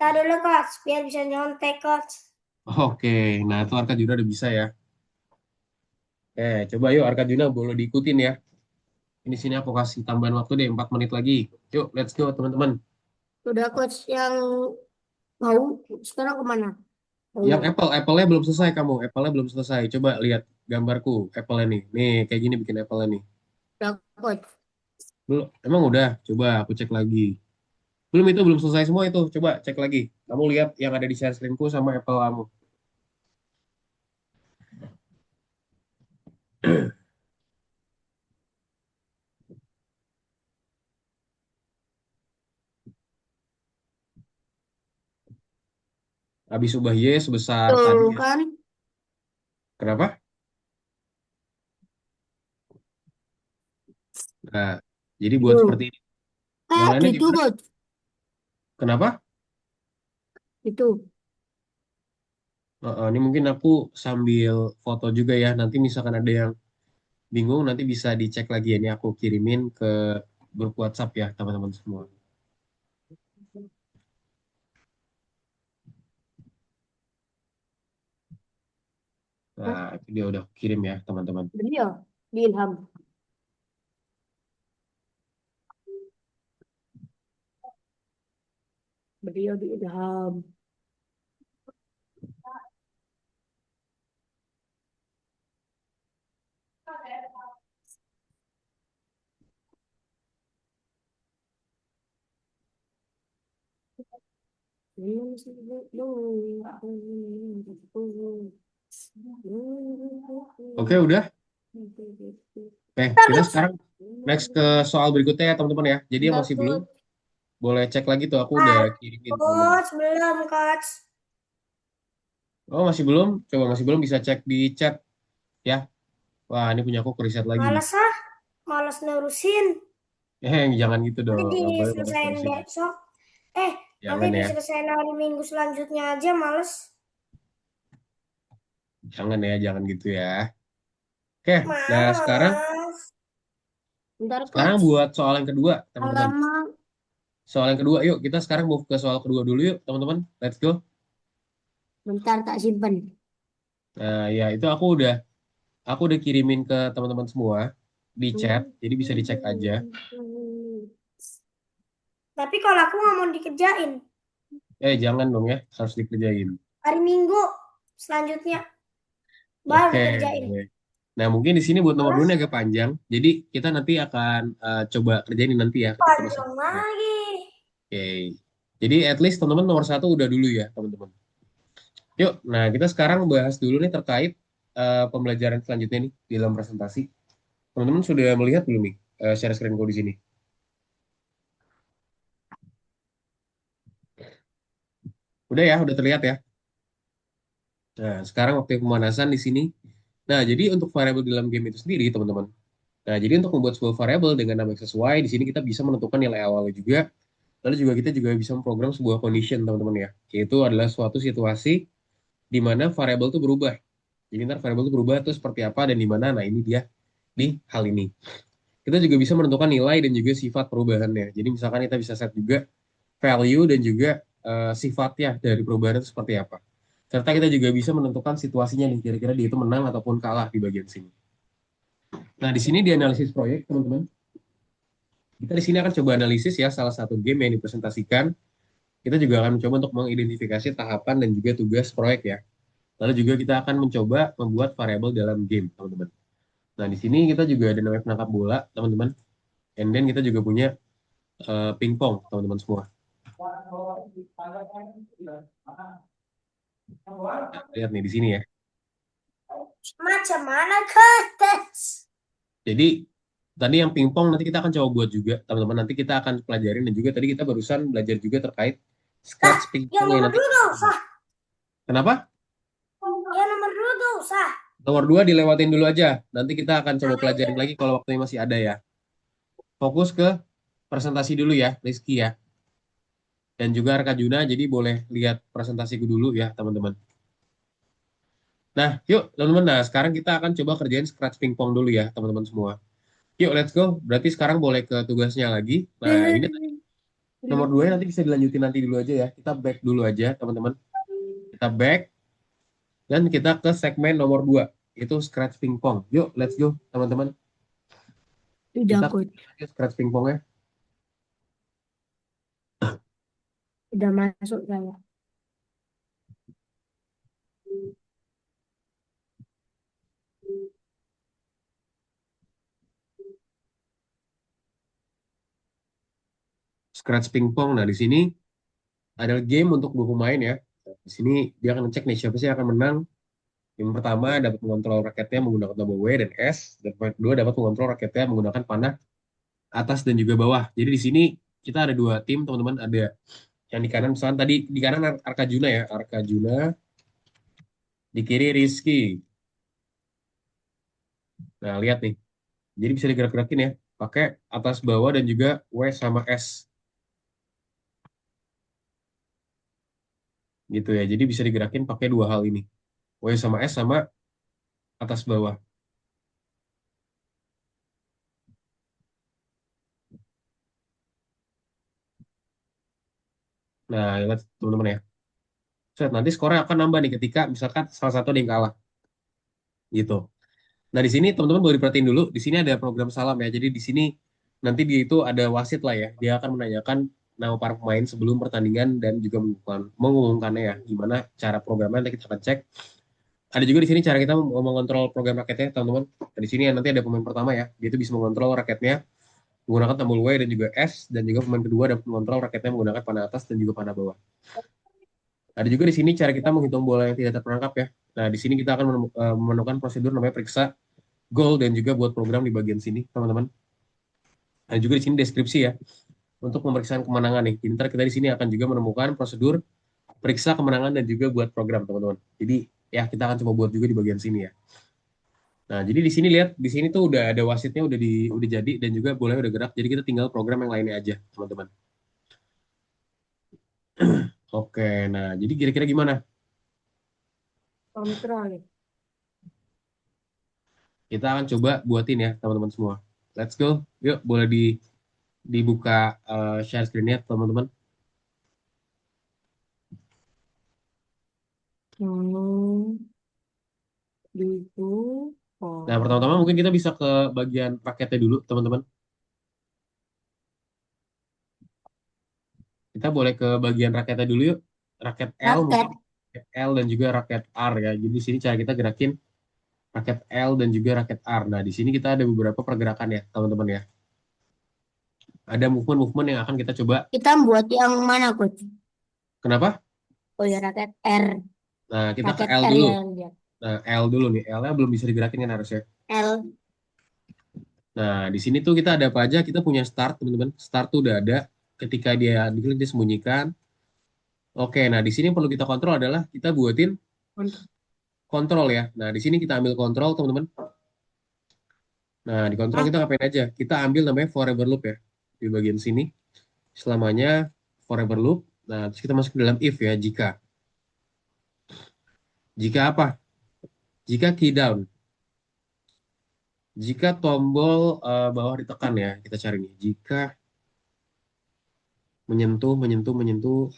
C: Tar dulu coach, biar bisa nyontek coach.
A: Oke, nah itu Arka Juna udah bisa ya. Coba yuk Arka Juna boleh diikutin ya. Ini sini aku kasih tambahan waktu deh 4 menit lagi. Yuk, let's go teman-teman.
B: Udah coach yang mau sekarang kemana?
A: Yang
B: Maunya.
A: Apple-nya belum selesai kamu. Apple-nya belum selesai. Coba lihat gambarku. Apple-nya nih. Nih, kayak gini bikin Apple-nya nih.
B: Udah coach.
A: Belum, emang udah. Coba aku cek lagi. Belum itu belum selesai semua itu. Coba cek lagi. Kamu lihat yang ada di share screen-ku sama Apple kamu. Habis ubah Y sebesar tadi
B: Tuh
A: ya.
B: kan?
A: Kenapa? Nah, jadi buat
B: Tuh.
A: seperti ini. Yang lainnya
B: Gitu
A: gimana?
B: coach.
A: Kenapa?
B: Itu.
A: Ini mungkin aku sambil foto juga ya. Nanti misalkan ada yang bingung, nanti bisa dicek lagi ya. Ini aku kirimin ke grup WhatsApp ya, teman-teman semua.
B: Hah?
A: Nah, itu dia udah aku kirim ya, teman-teman.
B: Beliau di Ilham. Beliau di Ilham.
A: Oke, udah. Oke,
C: Bentar
A: kita
C: coach.
A: sekarang next ke soal berikutnya ya, teman-teman ya. Jadi yang
B: Bentar
A: masih belum,
B: coach.
A: boleh cek lagi tuh. Aku udah
C: Bentar
A: kirimin, teman-teman.
C: coach, belum coach.
A: Oh, masih belum? Coba masih belum bisa cek di chat ya. Wah, ini punya aku ke riset lagi nih.
C: Males ah, males nerusin.
A: Jangan gitu
C: Nanti
A: dong. Nggak boleh males
C: diselesain
A: terusin.
C: besok. Nanti
A: Jangan ya.
C: diselesain hari Minggu selanjutnya aja, males.
A: Jangan ya, jangan gitu ya. Oke, nah sekarang
C: Males.
B: Bentar
A: sekarang
B: coach.
A: buat soal yang kedua, teman-teman.
B: Halaman.
A: Soal yang kedua, yuk kita sekarang move ke soal kedua dulu yuk, teman-teman. Let's go.
B: Bentar tak simpen.
A: Nah, ya itu aku udah kirimin ke teman-teman semua di chat, jadi bisa dicek aja.
C: Tapi kalau aku nggak mau dikerjain,
A: Jangan dong ya, harus dikerjain.
C: hari Minggu selanjutnya baru
A: Oke.
C: dikerjain.
A: Nah, mungkin di sini buat nomor dua
C: Males,
A: ini agak panjang, jadi kita nanti akan coba kerjain nanti ya ketika udah
C: panjang
A: selesai.
C: lagi.
A: Oke. Jadi at least teman-teman nomor satu udah dulu ya, teman-teman. Yuk, nah kita sekarang bahas dulu nih terkait pembelajaran selanjutnya nih di dalam presentasi. Teman-teman sudah melihat belum nih share screen-ku di sini? Udah ya, udah terlihat ya. Nah, sekarang waktu pemanasan di sini. Nah, jadi untuk variabel dalam game itu sendiri, teman-teman. Nah, jadi untuk membuat sebuah variabel dengan nama yang sesuai, di sini kita bisa menentukan nilai awalnya juga. Lalu juga kita juga bisa memprogram sebuah condition, teman-teman ya. Yaitu adalah suatu situasi di mana variabel itu berubah. Jadi ntar variabel itu berubah itu seperti apa dan di mana. Nah, ini dia di hal ini. Kita juga bisa menentukan nilai dan juga sifat perubahannya. Jadi misalkan kita bisa set juga value dan juga sifatnya dari perubahan itu seperti apa. Serta kita juga bisa menentukan situasinya nih, kira-kira dia itu menang ataupun kalah di bagian sini. Nah, di sini di analisis proyek, teman-teman. Kita di sini akan coba analisis ya salah satu game yang dipresentasikan. Kita juga akan mencoba untuk mengidentifikasi tahapan dan juga tugas proyek ya. Lalu juga kita akan mencoba membuat variabel dalam game, teman-teman. Nah, di sini kita juga ada namanya penangkap bola, teman-teman. And then kita juga punya pingpong, teman-teman semua. Nah, lihat nih di sini ya.
C: Macam mana kertas?
A: Jadi tadi yang pingpong nanti kita akan coba buat juga, teman-teman. Nanti kita akan pelajarin dan juga tadi kita barusan belajar juga terkait
C: Lah,
A: scratch
C: yang
A: pingpong yang
C: nomor
A: nanti.
C: 2 gak usah.
A: Kenapa?
C: Yang nomor 2 gak usah.
A: Nomor 2 dilewatin dulu aja. Nanti kita akan coba
C: Ah,
A: pelajarin
C: iya.
A: lagi kalau waktunya masih ada ya. Fokus ke presentasi dulu ya, Rizky ya. Dan juga Arka Juna, jadi boleh lihat presentasiku dulu ya, teman-teman. Nah, yuk teman-teman. Nah, sekarang kita akan coba kerjain scratch pingpong dulu ya, teman-teman semua. Yuk, let's go. Berarti sekarang boleh ke tugasnya lagi. Nah, ini nomor 2 nanti bisa dilanjutin nanti dulu aja ya. Kita back dulu aja, teman-teman. Kita back dan kita ke segmen nomor 2 itu scratch pingpong. Yuk, let's go, teman-teman.
B: Udah
A: Kita
B: coach.
A: scratch pingpongnya.
B: Udah masuk saya.
A: Scratch pingpong. Nah, di sini ada game untuk dua pemain ya. Di sini dia akan ngecek nih siapa sih yang akan menang. Yang pertama dapat mengontrol raketnya menggunakan tombol W dan S, dan yang kedua dapat mengontrol raketnya menggunakan panah atas dan juga bawah. Jadi di sini kita ada dua tim, teman-teman. Ada yang di kanan, misalkan tadi di kanan Arka Juna ya, Arka Juna, di kiri Rizky. Nah, lihat nih. Jadi bisa digerak-gerakin ya, pakai atas bawah dan juga W sama S gitu ya. Jadi bisa digerakin pakai dua hal ini. W sama S sama atas bawah. Nah, lihat teman-teman ya. Set, nanti skornya akan nambah nih ketika misalkan salah satu ada yang kalah gitu. Nah, di sini teman-teman boleh diperhatiin dulu, di sini ada program salam ya. Jadi di sini nanti dia itu ada wasit lah ya. Dia akan menanyakan nama para pemain sebelum pertandingan dan juga mengumumkannya ya. Gimana cara programnya nanti kita akan cek. Ada juga di sini cara kita mengontrol program raketnya, teman-teman. Nah, di sini nanti ada pemain pertama ya. Dia itu bisa mengontrol raketnya menggunakan tombol W dan juga S, dan juga pemain kedua dapat mengontrol raketnya menggunakan panah atas dan juga panah bawah. Ada juga di sini cara kita menghitung bola yang tidak terperangkap ya. Nah, di sini kita akan menemukan prosedur namanya periksa goal dan juga buat program di bagian sini, teman-teman. Ada juga di sini deskripsi ya untuk pemeriksaan kemenangan nih. Jadi ntar kita di sini akan juga menemukan prosedur periksa kemenangan dan juga buat program, teman-teman. Jadi ya kita akan coba buat juga di bagian sini ya. Nah, jadi di sini lihat, di sini tuh udah ada wasitnya udah jadi dan juga boleh udah gerak. Jadi kita tinggal program yang lainnya aja, teman-teman. Oke, nah jadi kira-kira gimana?
B: Kontrol.
A: Kita akan coba buatin ya, teman-teman semua. Let's go. Yuk, boleh dibuka share screen-nya, teman-teman.
B: Hmm, itu.
A: Nah,
B: Oh.
A: pertama-tama mungkin kita bisa ke bagian raketnya dulu, teman-teman. Kita boleh ke bagian raketnya dulu yuk. Raket L
B: Raket.
A: mungkin. Raket L dan juga raket R ya. Jadi di sini cara kita gerakin raket L dan juga raket R. Nah, di sini kita ada beberapa pergerakan ya, teman-teman ya. Ada movement-movement yang akan kita coba.
B: Kita buat yang mana coach?
A: Kenapa?
B: Oh ya raket R.
A: Nah, kita ke
B: Raket
A: L
B: R
A: dulu.
B: ya lihat.
A: Nah, L dulu nih. L-nya belum bisa digerakin kan harusnya.
B: L.
A: Nah, di sini tuh kita ada apa aja? Kita punya start, teman-teman. Start tuh udah ada. Ketika dia diklik, dia sembunyikan. Oke, nah di sini yang perlu kita kontrol adalah kita buatin kontrol ya. Nah, di sini kita ambil kontrol, teman-teman. Nah, di kontrol
B: Ah,
A: kita ngapain aja? Kita ambil namanya forever loop ya. Di bagian sini. Selamanya forever loop. Nah, terus kita masuk ke dalam if ya, jika. Jika apa? Jika key down. Jika tombol bawah ditekan ya, kita cari nih. Jika menyentuh, menyentuh, menyentuh.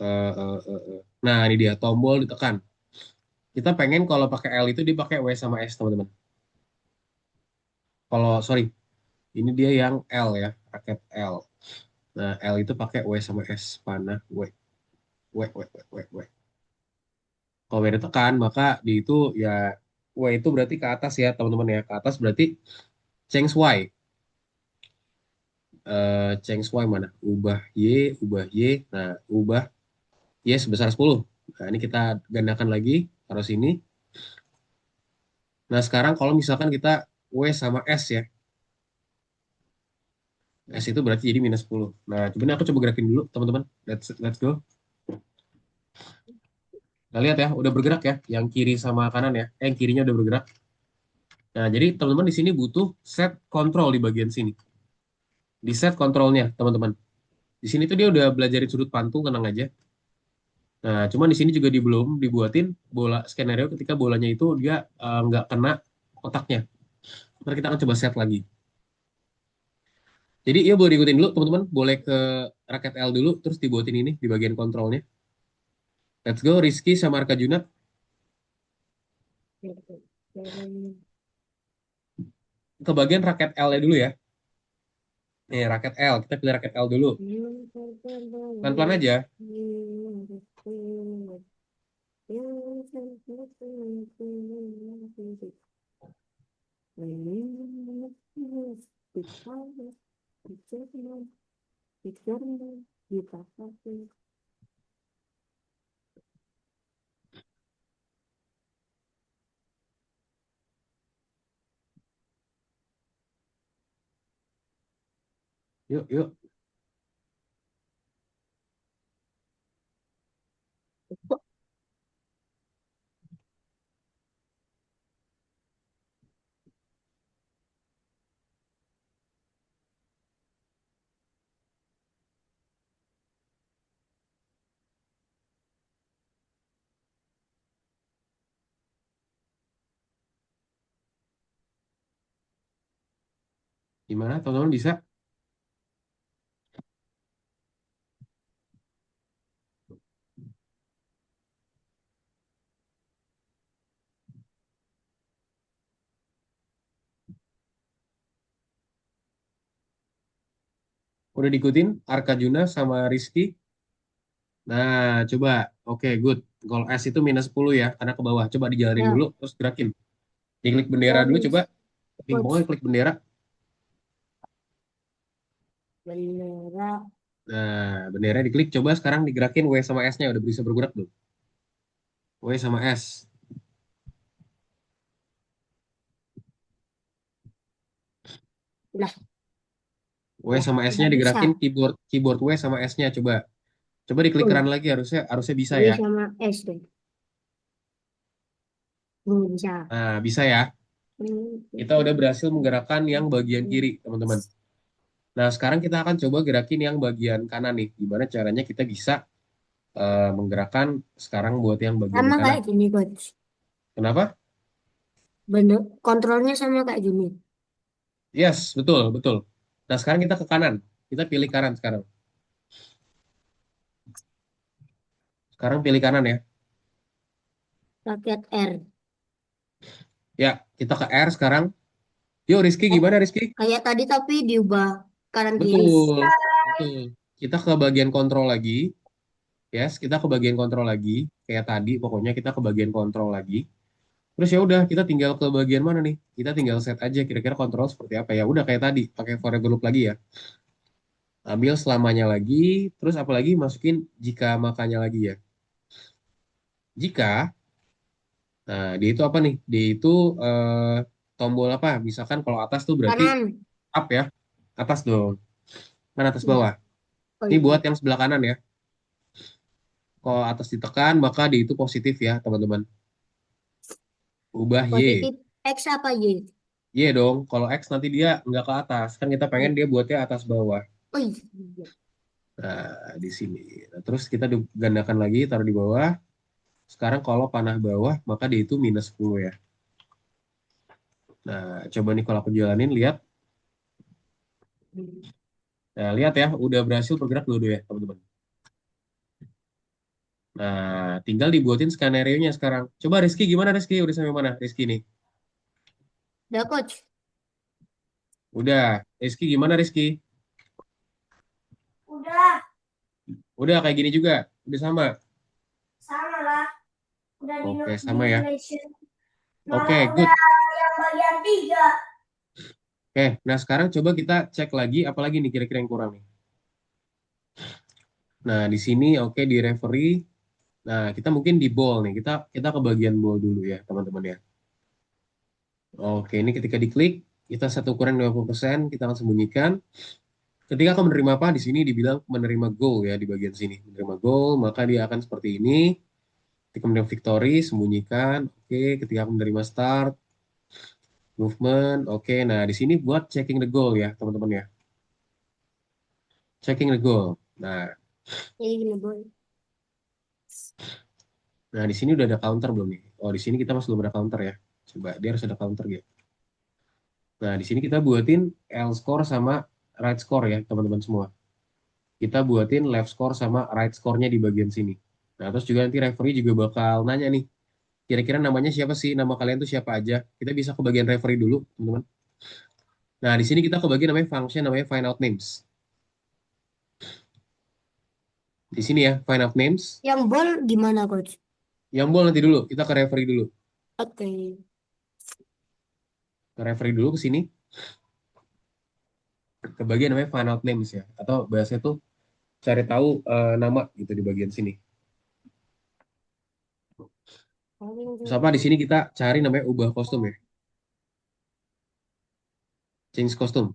A: Nah, ini dia tombol ditekan. Kita pengen kalau pakai L itu dipakai W sama S, teman-teman. Kalau, sorry, ini dia yang L ya, raket L. Nah, L itu pakai W sama S, panah W. W, W, W, W, W. Kalau W ditekan, maka di itu ya, W itu berarti ke atas ya, teman-teman ya. Ke atas berarti change Y. change Y mana? Ubah Y. Nah, ubah Y sebesar 10. Nah, ini kita gandakan lagi, taruh sini. Nah, sekarang kalau misalkan kita W sama S ya. S itu berarti jadi minus 10. Nah, coba ini aku coba gerakin dulu, teman-teman. Let's go. Nah, lihat ya, udah bergerak ya. Yang kiri sama kanan ya. Yang kirinya udah bergerak. Nah, jadi teman-teman di sini butuh set control di bagian sini. Di set kontrolnya, teman-teman. Di sini tuh dia udah belajarin sudut pantung, tenang aja. Nah, cuman di sini juga belum dibuatin bola skenario ketika bolanya itu dia nggak kena kotaknya. Ntar kita akan coba set lagi. Jadi ya boleh diikutin dulu, teman-teman. Boleh ke raket L dulu, terus dibuatin ini di bagian kontrolnya. Let's go, Rizky sama Arka Junat. Ke bagian raket L-nya dulu ya. Nih, raket L. Kita pilih raket L dulu. Pelan-pelan aja. Yuk, yuk. Gimana, teman-teman bisa? Udah diikutin Arka Juna sama Rizky. Nah, coba. Oke, good. Kalau S itu minus 10 ya, karena ke bawah. Coba dijalanin
B: Ya,
A: dulu, terus gerakin. Diklik bendera dulu, coba. Pingpongnya
B: coach.
A: klik bendera.
B: Bendera.
A: Nah, bendera diklik. Coba sekarang digerakin W sama S-nya. Udah bisa bergerak belum? W sama S.
B: Udah,
A: W sama
B: udah
A: S-nya
B: bisa.
A: digerakin keyboard keyboard W sama S-nya. Coba. Coba diklik
B: Oh,
A: run lagi, harusnya harusnya bisa
B: W
A: ya.
B: sama S deh. Bisa.
A: Nah, bisa ya. Kita udah berhasil menggerakkan yang bagian kiri, teman-teman. Nah, sekarang kita akan coba gerakin yang bagian kanan nih. Gimana caranya kita bisa menggerakkan sekarang buat yang bagian
B: Sama
A: kanan.
B: kayak gini, coach.
A: Kenapa?
B: Bener, kontrolnya sama kayak gini.
A: Yes, betul, betul. Nah, sekarang kita ke kanan. Kita pilih kanan sekarang. Sekarang pilih kanan ya.
B: Raket R.
A: Ya, kita ke R sekarang. Yuk, Rizky,
B: Oh,
A: gimana Rizky?
B: kayak tadi tapi diubah kanan kiri.
A: Betul, betul. Kita ke bagian kontrol lagi. Yes, kita ke bagian kontrol lagi. Kayak tadi, pokoknya kita ke bagian kontrol lagi. Terus ya udah, kita tinggal ke bagian mana nih? Kita tinggal set aja kira-kira kontrol seperti apa ya. Udah kayak tadi, pakai forever loop lagi ya. Ambil selamanya lagi, terus apalagi masukin jika makanya lagi ya. Jika, nah dia itu apa nih? Dia itu tombol apa? Misalkan kalau atas tuh berarti
B: Kanan.
A: up ya. Atas dong. Kan atas
B: Ya.
A: bawah.
B: Oh
A: Ini buat
B: iya.
A: yang sebelah kanan ya. Kalau atas ditekan, maka dia itu positif ya, teman-teman. Ubah Y.
B: Positif X apa Y?
A: Y dong. Kalau X nanti dia nggak ke atas. Kan kita pengen dia buatnya atas bawah.
B: Oh iya.
A: Nah, di sini. Nah, terus kita gandakan lagi, taruh di bawah. Sekarang kalau panah bawah, maka dia itu minus 10 ya. Nah, coba nih kalau aku jalanin, lihat. Nah, lihat ya, udah berhasil bergerak dulu ya, teman-teman. Nah, tinggal dibuatin skenario-nya sekarang. Coba Rizky, gimana Rizky? Udah sampai mana Rizky nih?
B: Udah, coach.
A: Udah. Rizky, gimana Rizky?
C: Udah,
A: Udah kayak gini juga. Udah sama.
C: sama lah. Udah di
A: Oke, sama ya.
C: nation.
A: Oke,
C: Malah udah
A: good.
C: yang bagian 3.
A: Oke, nah sekarang coba kita cek lagi apalagi nih kira-kira yang kurang nih. Nah, di sini oke di referee. Nah, kita mungkin di ball nih. Kita kita ke bagian ball dulu ya, teman-teman ya. Oke, ini ketika diklik, kita satu ukuran 50%, kita akan sembunyikan. Ketika akan menerima apa? Di sini dibilang menerima goal ya di bagian sini. Menerima goal, maka dia akan seperti ini. Ketika menerima victory, sembunyikan. Oke, ketika akan menerima start, movement. Oke, nah di sini buat checking the goal ya, teman-teman ya. Checking the goal.
B: Jadi gini boy.
A: Nah, di sini udah ada counter belum nih? Oh, di sini kita masih belum ada counter ya. Coba dia harus ada counter gitu. Nah, di sini kita buatin L score sama right score ya, teman-teman semua. Kita buatin left score sama right score-nya di bagian sini. Nah, terus juga nanti referee juga bakal nanya nih, kira-kira namanya siapa sih? Nama kalian tuh siapa aja? Kita bisa ke bagian referee dulu, teman-teman. Nah, di sini kita ke bagian namanya function, namanya find out names. Di sini ya, find out names.
B: Yang ball gimana coach?
A: Yang ball nanti dulu, kita ke referee dulu.
B: Oke.
A: Ke referee dulu ke sini, ke bagian namanya find out names ya. Atau bahasanya tuh cari tahu nama gitu di bagian sini. Terus apa di sini kita cari namanya ubah kostum ya. Change kostum.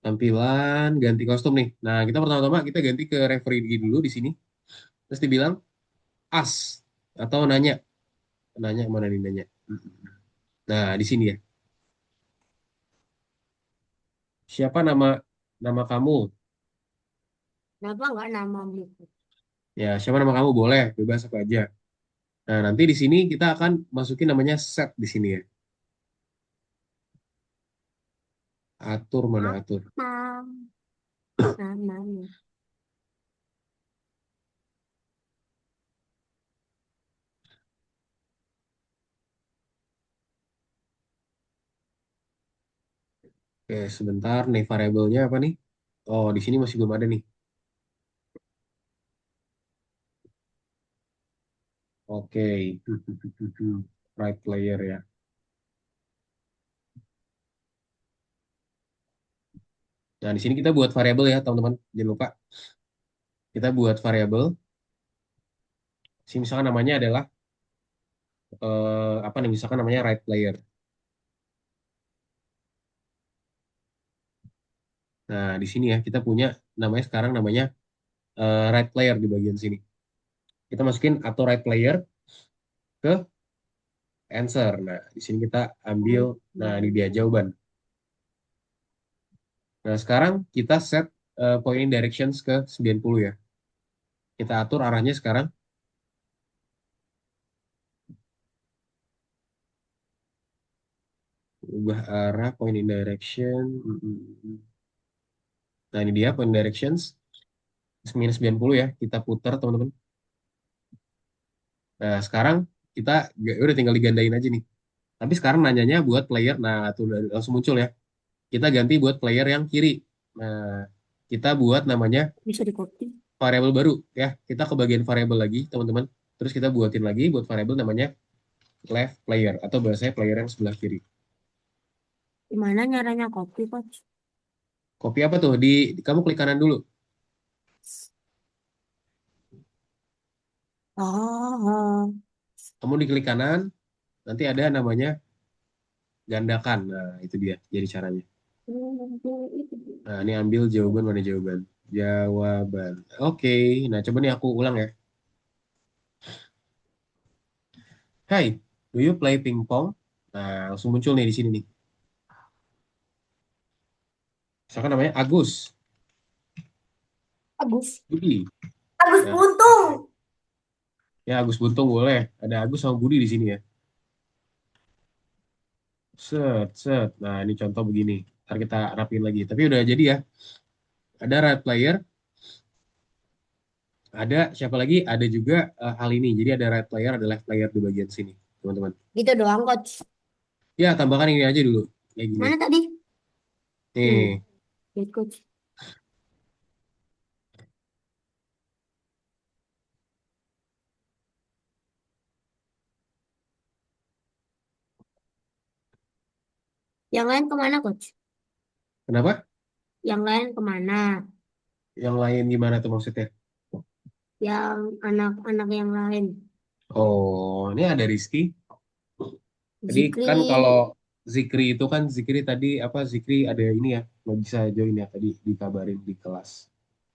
A: Tampilan ganti kostum nih. Nah, kita pertama-tama kita ganti ke referee dulu di sini. Terus dibilang as atau nanya. Nanya mana nih nanya. Nah, di sini ya. Siapa nama nama kamu?
B: Kenapa nggak namamu?
A: Ya, siapa nama kamu? Boleh, bebas apa aja. Nah, nanti di sini kita akan masukin namanya set di sini ya. Atur mana atur?
B: Apa namanya?
A: Oke, sebentar nih variabelnya apa nih? Oh, di sini masih belum ada nih. Oke. Right player ya. Nah, di sini kita buat variabel ya, teman-teman. Jangan lupa kita buat variabel. Si misalkan namanya adalah apa nih? Misalkan namanya right player. Nah, di sini ya kita punya namanya sekarang namanya right player di bagian sini. Kita masukin atau right player ke answer. Nah, di sini kita ambil, nah ini dia jawaban. Nah, sekarang kita set pointing directions ke 90 ya. Kita atur arahnya sekarang. Ubah arah pointing direction. Nah, ini dia pointing directions. Minus 90 ya. Kita putar, teman-teman. Nah, sekarang kita udah tinggal digandain aja nih. Tapi sekarang nanyanya buat player. Nah, tuh udah langsung muncul ya. Kita ganti buat player yang kiri. Nah, kita buat namanya
B: Bisa di copy.
A: variabel baru ya. Kita ke bagian variabel lagi, teman-teman. Terus kita buatin lagi buat variabel namanya left player atau bahasanya player yang sebelah kiri.
B: Gimana nyaranya copy coach?
A: Copy apa tuh? Kamu klik kanan dulu.
B: Oh,
A: Kamu di klik kanan, nanti ada namanya gandakan. Nah, itu dia. Jadi caranya. Nah, ini ambil jawaban mana jawaban? Jawaban. Oke. Nah, coba nih aku ulang ya. Hai, do you play pingpong? Nah, langsung muncul nih di sini nih. Misalkan namanya Agus,
B: bagus.
A: Budi.
C: Agus
A: Nah,
C: Buntung.
A: ya Agus Buntung boleh. Ada Agus sama Budi di sini ya. Set, set. Nah, ini contoh begini. Ntar kita rapiin lagi. Tapi udah jadi ya. Ada right player, ada siapa lagi? Ada juga hal ini. Jadi ada right player, ada left player di bagian sini, teman-teman.
B: Gitu doang coach.
A: Ya, tambahkan ini aja dulu. Kayak gini.
B: Mana tadi?
A: Nih.
B: Lihat coach. Yang lain kemana, Coach?
A: Kenapa?
B: Yang lain kemana?
A: Yang lain gimana tuh maksudnya?
B: Yang anak-anak yang lain.
A: Oh, ini ada Rizky. Tadi
B: Zikri.
A: kan kalau Zikri itu kan Zikri tadi apa Zikri ada ini ya nggak bisa join ya tadi dikabarin di kelas.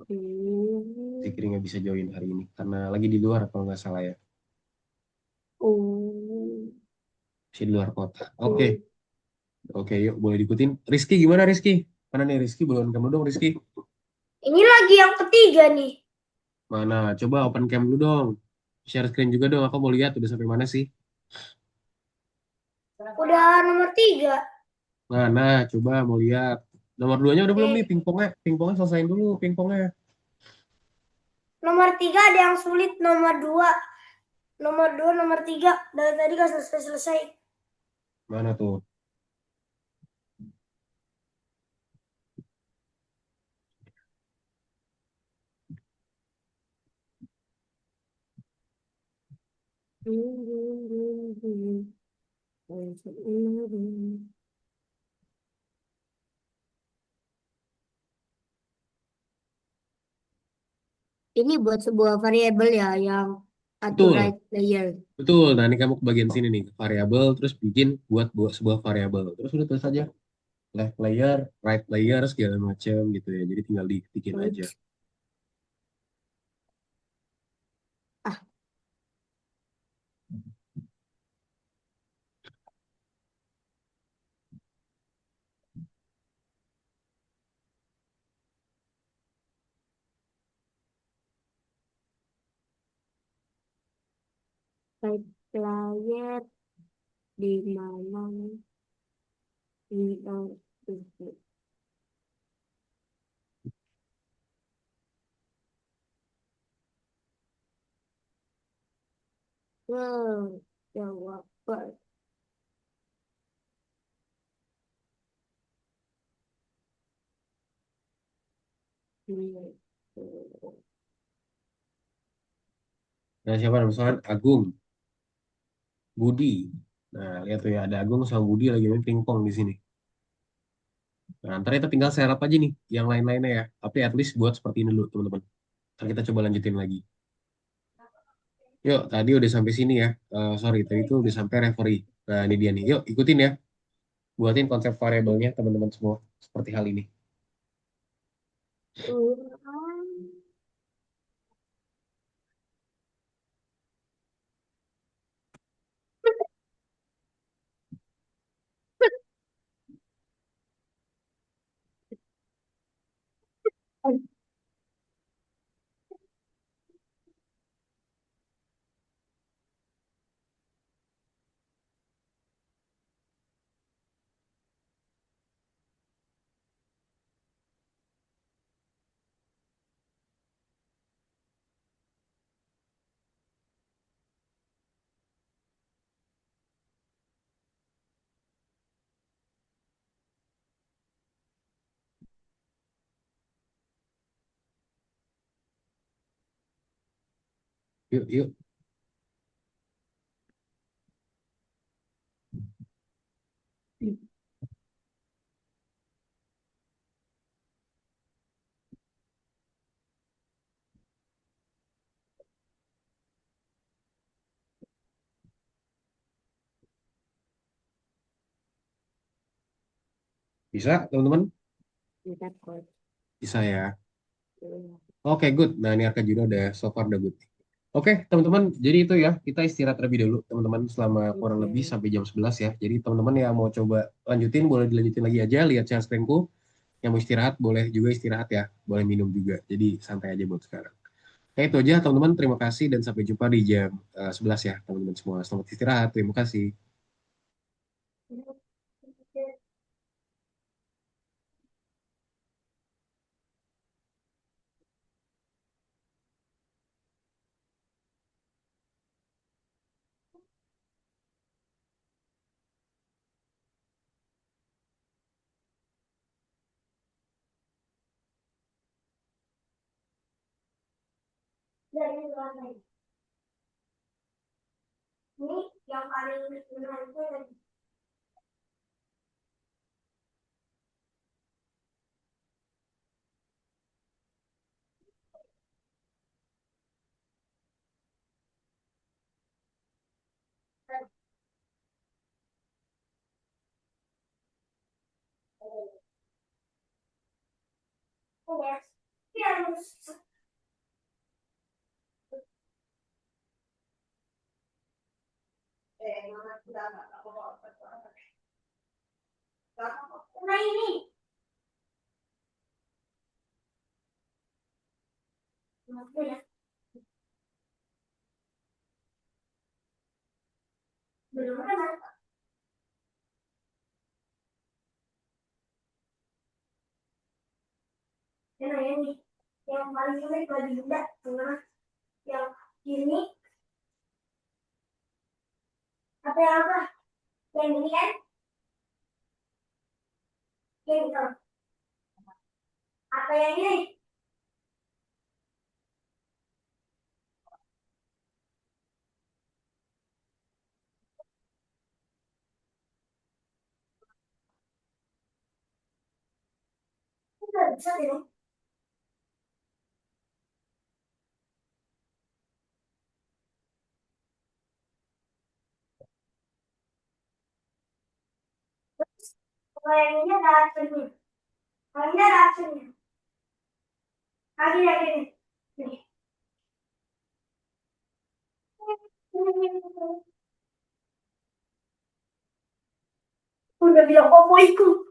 B: Hmm.
A: Zikri nggak bisa join hari ini karena lagi di luar kalau nggak salah ya.
B: Oh.
A: Masih di luar kota. Oke, oke, yuk boleh diikutin. Rizky gimana Rizky? Mana nih Rizky? Belum kamu dong Rizky.
C: Ini lagi yang ketiga nih.
A: Mana? Coba open cam dulu dong. Share screen juga dong. Aku mau lihat udah sampai mana sih.
C: Udah nomor 3.
A: Mana? Coba mau lihat. Nomor duanya udah belum nih
C: Nih,
A: pingpongnya? Pingpongnya selesaiin dulu pingpongnya.
C: nomor 3 ada yang sulit. Nomor 2, nomor 3. Dari tadi gak selesai-selesai.
A: Mana tuh?
B: Ini buat sebuah variabel ya yang atur
A: Betul.
B: right layer.
A: Betul, nah ini kamu ke bagian sini nih, variabel, terus bikin buat sebuah variabel. Terus udah terus aja, left layer, right layer, segala macam gitu ya. Jadi tinggal diketik aja.
B: Coach. Ah, right layer di mana? Di jawab.
A: Nah, siapa nama misalkan Agung, Budi. Nah, lihat tuh ya, ada Agung sama Budi lagi main pingpong di sini. Nah, ntar kita tinggal serap aja nih, yang lain-lainnya ya. Tapi at least buat seperti ini dulu, teman-teman. Ntar kita coba lanjutin lagi. Yuk, tadi udah sampai sini ya. Sorry, tadi itu udah sampai referee. Nah, ini dia nih. Yuk, ikutin ya. Buatin konsep variabelnya, teman-teman semua. Seperti hal ini. Yuk, yuk. Bisa, teman-teman?
B: Bentar, Coach.
A: Bisa ya. Oke, good. Nah, ini Arka juga udah so far udah good. Oke, teman-teman. Jadi itu ya, kita istirahat terlebih dulu, teman-teman, selama kurang lebih
B: Oke.
A: sampai jam 11 ya. Jadi teman-teman yang mau coba lanjutin, boleh dilanjutin lagi aja. Lihat share screen-ku. Yang mau istirahat, boleh juga istirahat ya. Boleh minum juga. Jadi santai aja buat sekarang. Oke, itu aja, teman-teman. Terima kasih dan sampai jumpa di jam 11 ya, teman-teman semua. Selamat istirahat. Terima kasih.
C: Dari mana? Ini yang paling menarik itu Nah ini. Belum ada. Nah ini. Yang paling sulit bagi Bunda gimana? Yang ini apa yang apa? Yang ini kan? Yang itu. Apa yang ini? Nggak bisa deh. Kalau yang ini ada aksennya. Kalau ini ada aksennya. Lagi lagi nih. Nih. Udah bilang opo iku.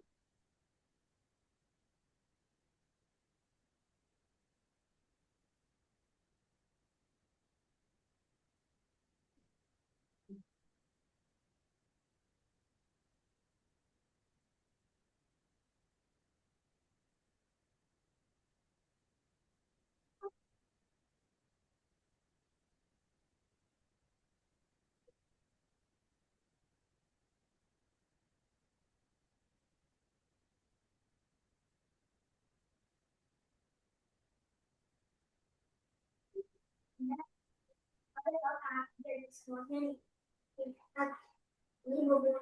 C: Semuanya nih. Ini mobil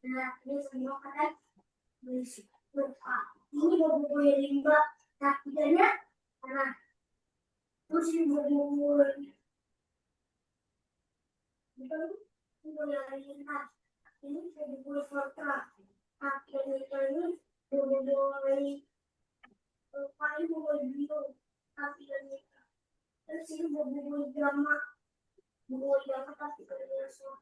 C: nah ini semua kan berisi lupa. Ini mobil limbah. Nah, tiganya nah terus ini mobil itu yang lintas. Ini mobil kota. Akhirnya ini mobil paling mobil biru. Akhirnya terus ini mobil drama. Mobil drama tapi kerja semua.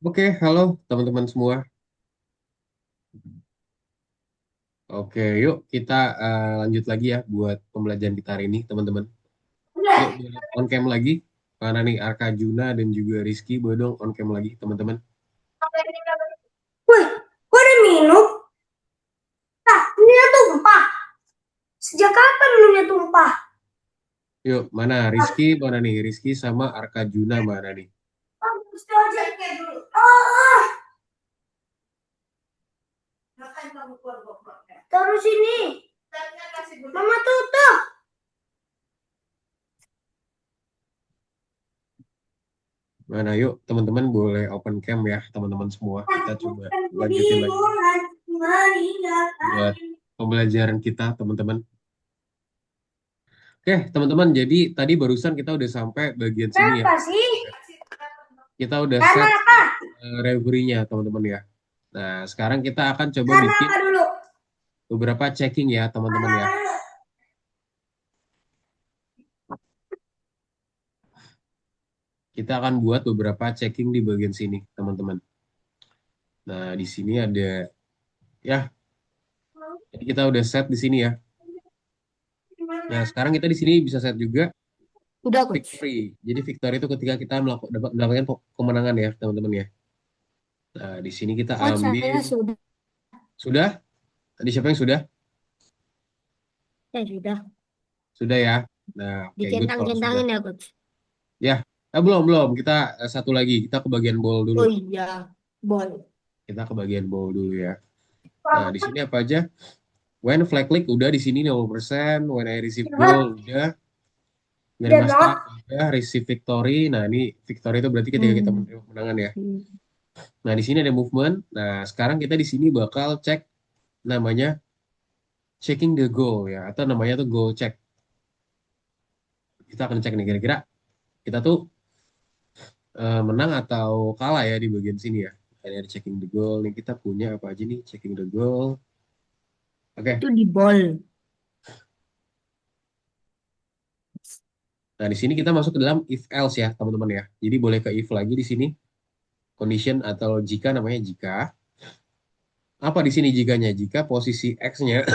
A: Oke, halo teman-teman semua. Oke, yuk kita lanjut lagi ya buat pembelajaran kita hari ini, teman-teman. Yuk, boleh on cam lagi. Mana nih Arka Juna dan juga Rizky, boleh dong on cam lagi, teman-teman.
C: Wih, kok ada minum? Nah, minumnya tumpah. Sejak kapan minumnya tumpah?
A: Yuk, mana Rizky, mana nih Rizky sama Arka Juna, mana nih?
C: Cek dulu. Oh, taruh sini. Mama tutup.
A: Mana yuk teman-teman boleh open cam ya teman-teman semua. Kita coba lanjutin lagi buat pembelajaran kita teman-teman. Oke teman-teman, jadi tadi barusan kita udah sampai bagian sini ya.
C: Kenapa sih?
A: Kita udah
C: Karena
A: set
C: apa?
A: referee-nya teman-teman ya. Nah sekarang kita akan coba
C: Karena
A: bikin
C: apa dulu?
A: beberapa checking ya teman-teman ya. Kita akan buat beberapa checking di bagian sini teman-teman. Nah di sini ada ya. Jadi kita udah set di sini ya. Nah sekarang kita di sini bisa set juga
B: Udah, Coach.
A: victory. Jadi victory itu ketika kita mendapatkan kemenangan ya teman-teman ya. Nah di sini kita
B: Coach, saya
A: ambil
B: sudah.
A: sudah. Tadi siapa yang sudah?
B: Ya, sudah.
A: Sudah ya. Nah oke good kalau sudah.
B: Dicentang-centangin ya, Coach.
A: Ya, belum. Kita satu lagi. Kita ke bagian ball dulu.
B: Oh iya, ball.
A: Kita ke bagian ball dulu ya. Nah, di sini apa aja? When flag click udah di sini 0%, when I receive goal udah, menerima start udah, receive victory. Nah, ini victory itu berarti ketika kita menerima kemenangan ya. Nah, di sini ada movement. Nah, sekarang kita di sini bakal cek namanya checking the goal ya, atau namanya tuh goal check. Kita akan cek nih kira-kira kita tuh menang atau kalah ya di bagian sini ya. Ini ada checking the goal. Nih kita punya apa aja nih checking the goal. Oke.
B: Itu di ball.
A: Nah, di sini kita masuk ke dalam if else ya, teman-teman ya. Jadi boleh ke if lagi di sini. Condition atau jika namanya jika. Apa di sini jikanya? Jika posisi X-nya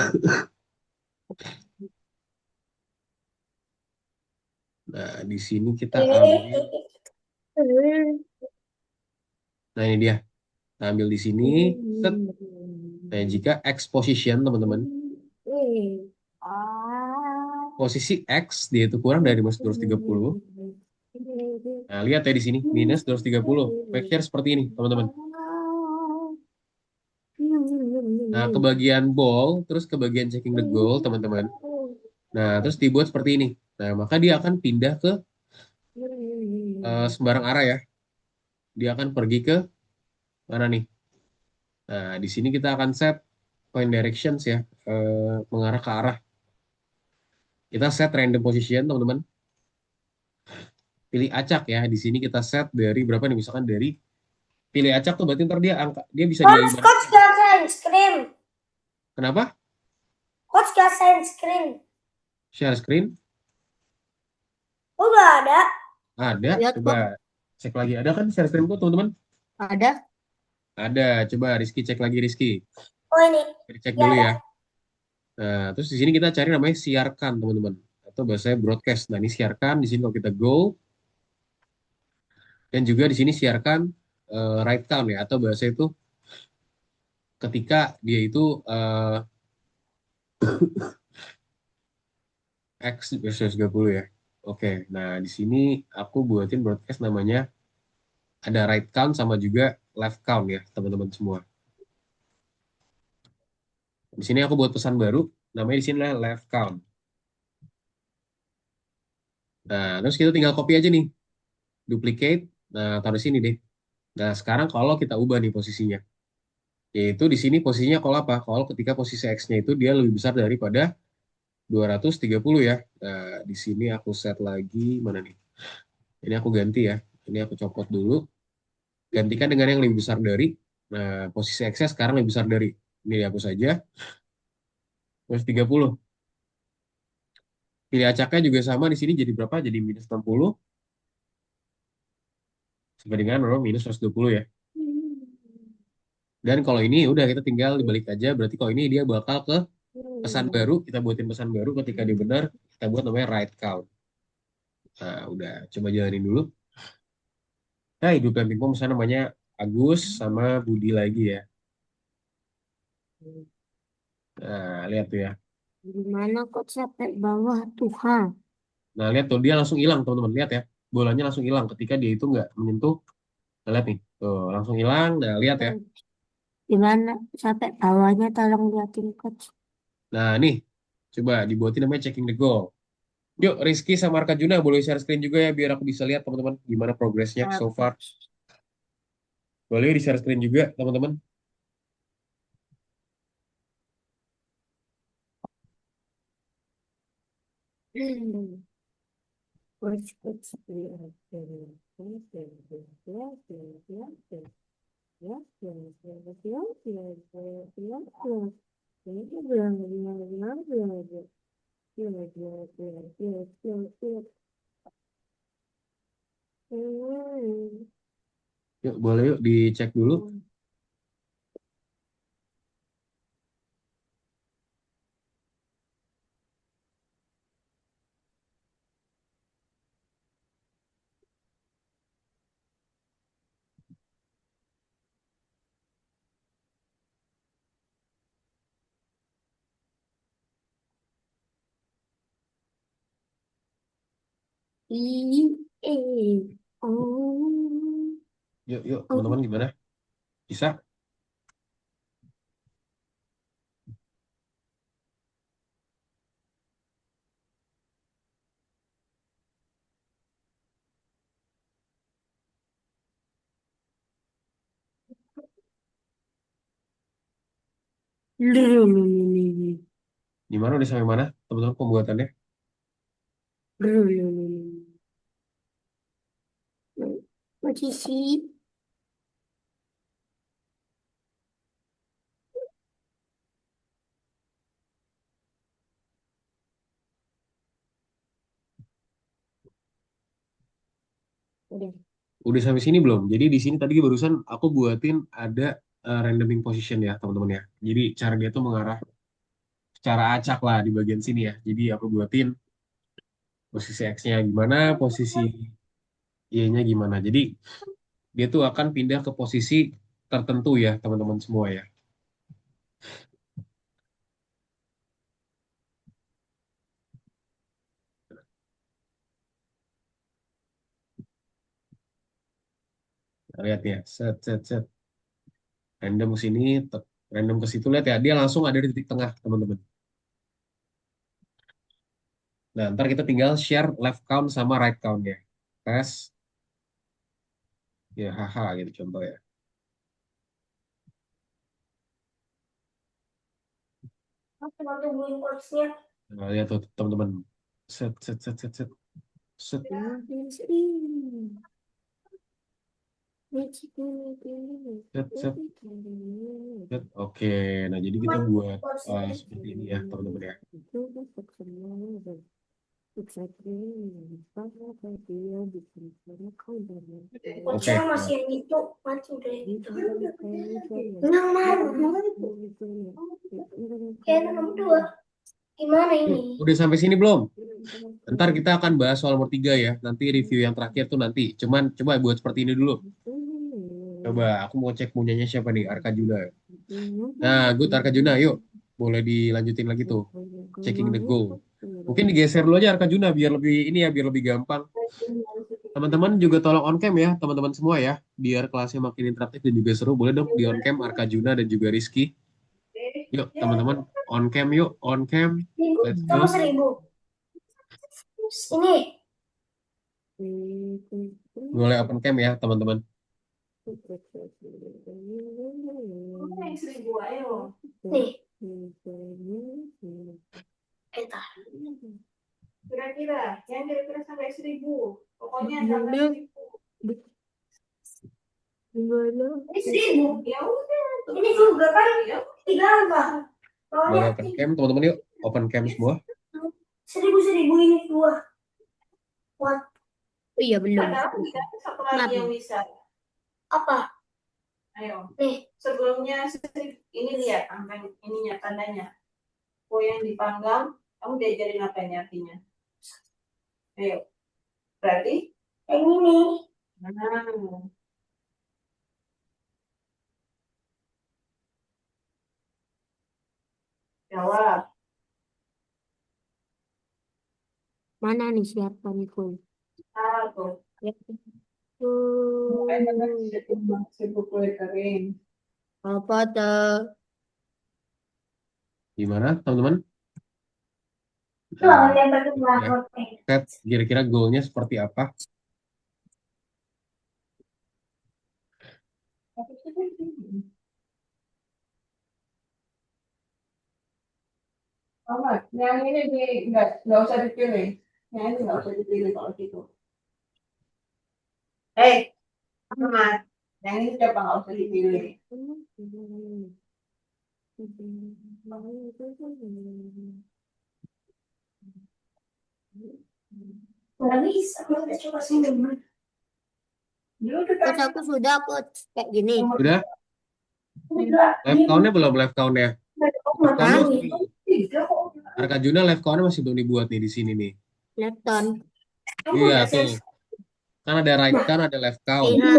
A: Nah, di sini kita ambil. Nah, ini dia. Kita ambil di sini. Set. Nah, jika X position, teman-teman. Posisi X dia itu kurang dari minus 230. Nah, lihat ya di sini minus 230. Make sure seperti ini, teman-teman. Nah, ke bagian ball, terus ke bagian checking the goal, teman-teman. Nah, terus dibuat seperti ini. Nah, maka dia akan pindah ke sembarang arah ya. Dia akan pergi ke mana nih? Nah, di sini kita akan set point directions ya, mengarah ke arah. Kita set random position, teman-teman. Pilih acak ya. Di sini kita set dari berapa nih? Misalkan dari pilih acak tuh berarti ntar dia angka dia bisa di mana?
C: Coach gak share screen.
A: Kenapa?
C: Coach gak share screen.
A: Share screen?
C: Oh gak ada.
A: Ada.
B: Lihat,
A: Coba cek lagi. Ada kan share screen kok, teman-teman?
B: Ada.
A: Ada. Coba Rizky cek lagi Rizky.
C: Oh ini.
A: Cek dulu ya. Nah, terus di sini kita cari namanya siarkan, teman-teman. Atau bahasanya broadcast. Nah, ini siarkan. Di sini kalau kita go. Dan juga di sini siarkan right count ya. Atau bahasa itu ketika dia itu X versus 30 ya. Oke, nah di sini aku buatin broadcast namanya ada right count sama juga left count ya, teman-teman semua. Di sini aku buat pesan baru, namanya di sini left count. Nah, terus kita tinggal copy aja nih, duplicate, nah taruh di sini deh. Nah, sekarang kalau kita ubah nih posisinya, yaitu di sini posisinya kalau apa? Kalau ketika posisi X-nya itu dia lebih besar daripada 230 ya. Nah, di sini aku set lagi, mana nih? Ini aku ganti ya. Ini aku copot dulu. Gantikan dengan yang lebih besar dari. Nah, posisi X-nya sekarang lebih besar dari. Ini dihapus saja. Terus 30. Pilih acaknya juga sama di sini jadi berapa? Jadi minus 60. Sampai dengan minus 120 ya. Dan kalau ini udah kita tinggal dibalik aja. Berarti kalau ini dia bakal ke pesan baru. Kita buatin pesan baru ketika dia benar. Kita buat namanya right count. Nah, udah. Coba jalanin dulu. Nah, hidup dan pingpong misalnya namanya Agus sama Budi lagi ya. Nah, lihat tuh ya.
B: Gimana kok sampai bawah tuh, ha?
A: Nah, lihat tuh dia langsung hilang, teman-teman. Lihat ya. Bolanya langsung hilang ketika dia itu nggak menyentuh Nah, lihat nih, tuh langsung hilang. Nah, lihat ya.
B: Gimana? Sampai bawahnya tolong liatin coach.
A: Nah, nih, coba dibuatin namanya checking the goal. Yuk, Rizky sama Arka Juna boleh share screen juga ya, biar aku bisa lihat teman-teman gimana progresnya so far. Boleh di share screen juga, teman-teman.
B: Hmm. Coach, coach.
A: Yuk, boleh yuk dicek dulu. Yuk, yuk, teman-teman gimana? Bisa? Gimana udah sampai mana, teman-teman pembuatannya?
B: Posisi udah.
A: Udah sampai sini belum? Jadi di sini tadi barusan aku buatin ada randoming position ya, teman-teman ya. Jadi cara dia tuh mengarah secara acak lah di bagian sini ya. Jadi aku buatin posisi X-nya gimana, posisi Y-nya gimana. Jadi dia tuh akan pindah ke posisi tertentu ya, teman-teman semua ya. Nah, lihat ya, set, set, set. Random ke sini, random ke situ, lihat ya. Dia langsung ada di titik tengah, teman-teman. Nah, ntar kita tinggal share left count sama right count ya. Tes, ya haha gitu contoh ya.
C: Aku mau tungguin coachnya.
A: Nah, lihat tuh teman-teman. Set, set, set, set, set, set, set, set, set. Oke, nah jadi kita
C: Cuman
A: buat
C: coachnya
A: seperti ini ya, teman-teman ya. Oke,
C: coachnya
A: nah,
C: masih yang itu mati udah yang itu. Yang mana? Kayak nomor dua. Gimana
A: yuk,
C: ini?
A: udah sampai sini belum? Ntar kita akan bahas soal nomor 3 ya. Nanti review yang terakhir tuh nanti. Cuman coba buat seperti ini dulu. Coba aku mau cek punyanya siapa nih, Arka Juna. Nah, good Arka Juna, yuk. Boleh dilanjutin lagi tuh. Checking the goal. Mungkin digeser dulu aja Arka Juna biar lebih ini ya, biar lebih gampang. Teman-teman juga tolong on cam ya, teman-teman semua ya. Biar kelasnya makin interaktif dan juga seru. Boleh dong di on cam Arka Juna dan juga Rizky. Yuk, teman-teman on cam yuk, on cam.
C: Seribu
A: Let's
C: sama
A: go.
C: 1000. Ini.
A: Boleh open cam ya, teman-teman.
D: Mana yang 1000, ayo.
C: Nih. Entar.
D: Kira-kira, yang kira-kira sampai 1000. Pokoknya sampai 1000.
C: Ini 1000.
D: Ya udah.
C: Ini juga kan
D: Ya
C: 3 angka.
A: Boleh
C: Soalnya
A: open cam, teman-teman yuk. Open cam semua.
C: 1000 ini dua. Buat
B: Oh iya belum.
D: ada lagi kan satu lagi yang bisa.
C: apa?
D: Ayo.
C: Nih.
D: Sebelumnya ini lihat angka ininya tandanya. Oh yang dipanggang, kamu diajarin apa ini artinya? Ayo. Berarti?
C: Yang ini.
D: Nah, jawab.
B: Mana nih siapa nih Kun?
D: Salah tuh.
B: Ya.
D: Makanya kan sibuk kue kering.
B: Apa tuh?
A: Gimana, teman-teman?
C: Lawan yang
A: Ya,
C: berdua.
A: Ted, kira-kira goalnya seperti apa?
D: Tapi itu kan gini. Yang ini nggak usah dipilih. Yang ini nggak usah dipilih kalau gitu. Amat. Yang ini coba nggak usah dipilih.
C: Nggak bisa, kalau udah coba sini.
D: Dia udah
B: Coach
D: kasih
B: aku sudah coach kayak gini.
D: nomor
A: Udah? Live count-nya belum live count-nya. Live count-nya
B: Hah?
A: masih belum.
D: 3 kok.
A: Arka-Juna live count-nya masih belum dibuat nih di sini nih.
B: Nepton.
C: Aku
A: Iya
C: udah
A: tuh.
C: selesai.
A: Kan ada right count, ada left count.
B: Iya.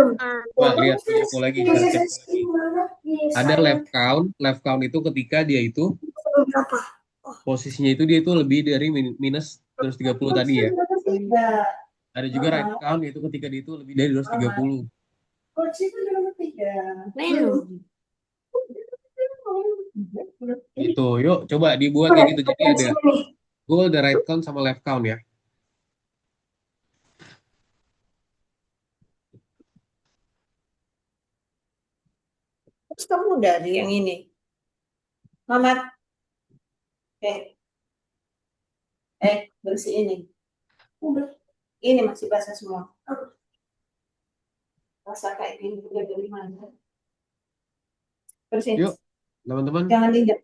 A: Coba lihat punya aku lagi,
C: Udah
A: share
C: selesai
A: chat lagi.
C: mana? Di
A: Ada
C: saya.
A: left count. Left count itu ketika dia itu
C: Berapa?
A: posisinya itu dia itu lebih dari minus 230 tadi ya.
D: Tidak.
A: Ada juga right count yaitu ketika dia itu lebih dari 230.
D: Coach itu nomor 3.
B: Minum.
A: Gitu. Yuk coba dibuat kayak gitu. Jadi ada goal, ada right count sama left count ya.
D: Terus kamu dari yang ini. Mamat. Bersih ini. Udah. Ini masih basah semua. Basah kayak gini udah dari mana? Bersihin.
A: Yuk teman-teman.
D: Jangan diinjak.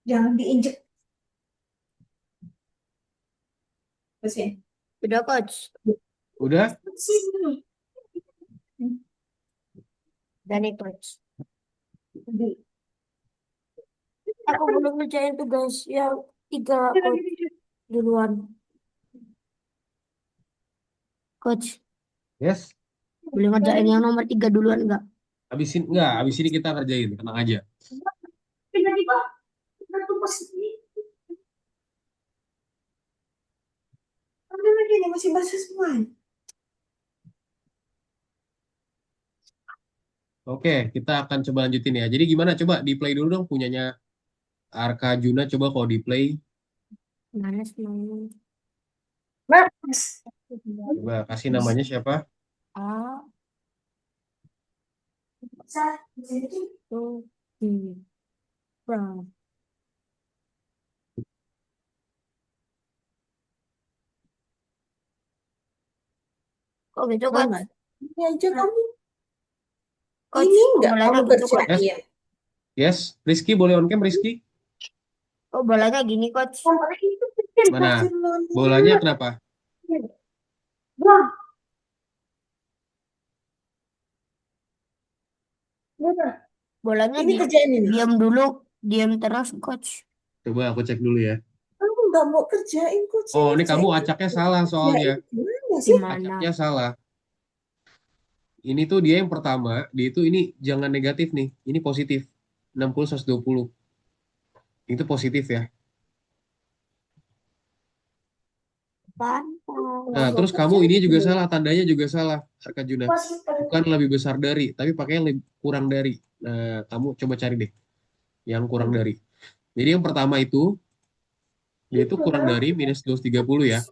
D: Jangan diinjek. Bersihin.
B: Udah coach.
A: Udah?
D: Bersihin.
B: Dan nih coach. Aku belum ngerjain tugas yang 3 coach duluan. Coach,
A: Yes.
B: boleh ngerjain yang nomor 3 duluan nggak?
A: Habis ini kita kerjain, tenang aja.
C: Tiba-tiba kita tuh posisi.
D: Ambil lagi ini masih basah semua.
A: Oke, kita akan coba lanjutin ya. Jadi gimana? Coba di play dulu dong punyanya Arka Juna. Coba kalau di play.
B: Males mau.
D: Mas.
A: Coba kasih namanya siapa?
B: A,
C: Jadi
B: tuh, brown. Kok gitu coach?
D: Mama. Ini aja kamu.
B: Coach,
D: Ini enggak
B: bolanya
D: kamu
B: gitu coach.
D: kerjain.
A: Yes, Rizky boleh on cam Rizky?
B: Oh, bolanya gini coach.
A: Mana? Bolanya kenapa?
B: Bolanya
D: Ini kerjain ini.
B: diam dulu, diam terus coach.
A: Coba aku cek dulu ya.
D: Kamu nggak mau kerjain coach.
A: Oh, ini kamu acaknya salah soalnya.
D: Gimana sih?
B: Gimana?
A: Acaknya salah. Ini tuh dia yang pertama, dia itu ini jangan negatif nih. Ini positif. 60 120. Itu positif ya. Nah, terus kamu ini juga salah, tandanya juga salah, Arka Juna. Bukan lebih besar dari, tapi pakai yang lebih kurang dari. Nah, kamu coba cari deh yang kurang dari. Jadi yang pertama itu, dia itu kurang dari minus 230 ya.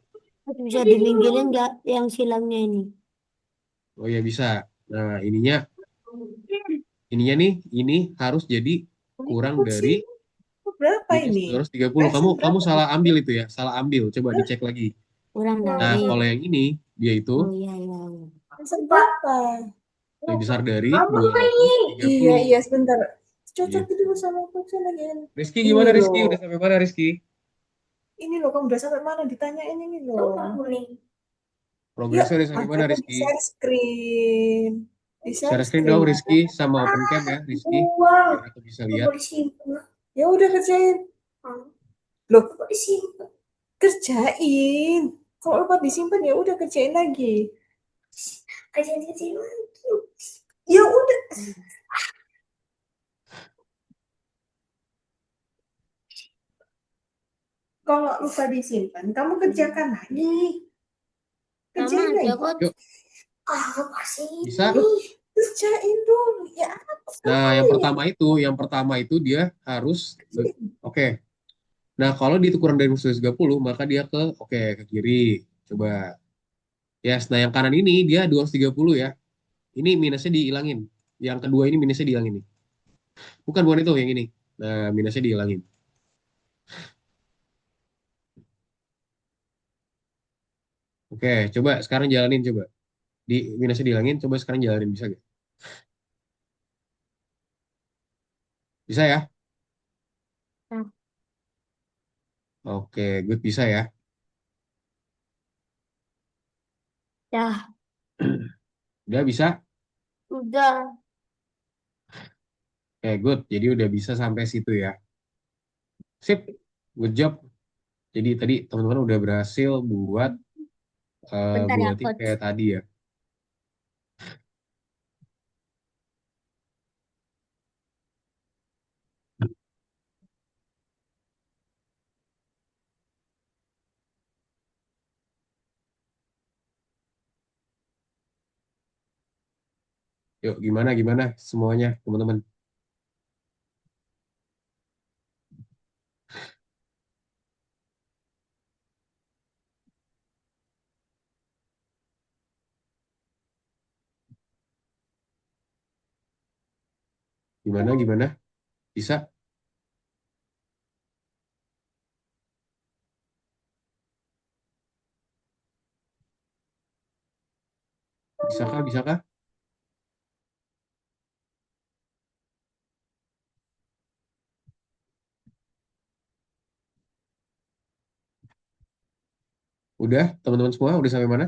B: Bisa diminggirin nggak yang silangnya ini?
A: Oh ya bisa. Nah, ininya nih, ini harus jadi kurang dari
D: Berapa
A: minus
D: ini?
A: 230. Kamu salah ambil itu ya, salah ambil. Coba dicek lagi.
B: Kurang
A: Nah,
B: dari.
A: kalau yang ini, dia itu
B: Oh iya, iya.
D: Berapa?
A: lebih besar dari
C: Apa
A: 230.
D: Iya, sebentar. Cocok
A: Gitu.
D: dulu sama coach lagi.
A: Rizky gimana
D: Ini
A: Rizky?
D: loh.
A: Udah sampai mana Rizky?
D: Ini loh, kamu udah sampai mana? Ditanyain ini loh.
A: Progresnya udah sampai mana
D: Ada di
A: Rizky?
D: share screen. Di
A: Share screen dong Rizky sama open cam ya Rizky. Biar aku bisa lihat.
D: Ya udah kerjain. Loh, kerjain. Kalau lupa disimpan ya udah kerjain lagi. Ya udah. Kalau lupa disimpan, kamu kerjakan lagi.
B: Sama
D: Kerjain
B: aja
D: lagi.
B: coach.
A: Yuk.
C: Apa sih
A: Bisa?
C: ini?
D: Kerjain dulu ya.
A: Nah,
D: Apa ya?
A: yang pertama itu dia harus oke. Nah, kalau dia itu kurang dari 230, maka dia ke kiri. Coba. Yes, nah yang kanan ini dia 230 ya. Ini minusnya dihilangin. Yang kedua ini minusnya dihilangin nih. Bukan itu yang ini. Nah, minusnya dihilangin. Oke, coba sekarang jalanin coba. Minusnya dihilangin, coba sekarang jalanin bisa gak? Bisa ya?
B: Nah,
A: Oke, good bisa ya.
B: ya,
A: Udah bisa?
B: udah.
A: Oke, good. Jadi udah bisa sampai situ ya. Sip, good job. Jadi tadi teman-teman udah berhasil
B: Bentar ya,
A: buatin
B: Coach.
A: kayak tadi ya. Yuk, gimana gimana semuanya teman-teman? Gimana gimana? Bisa? Bisakah? Bisakah? Udah, teman-teman semua udah sampai mana?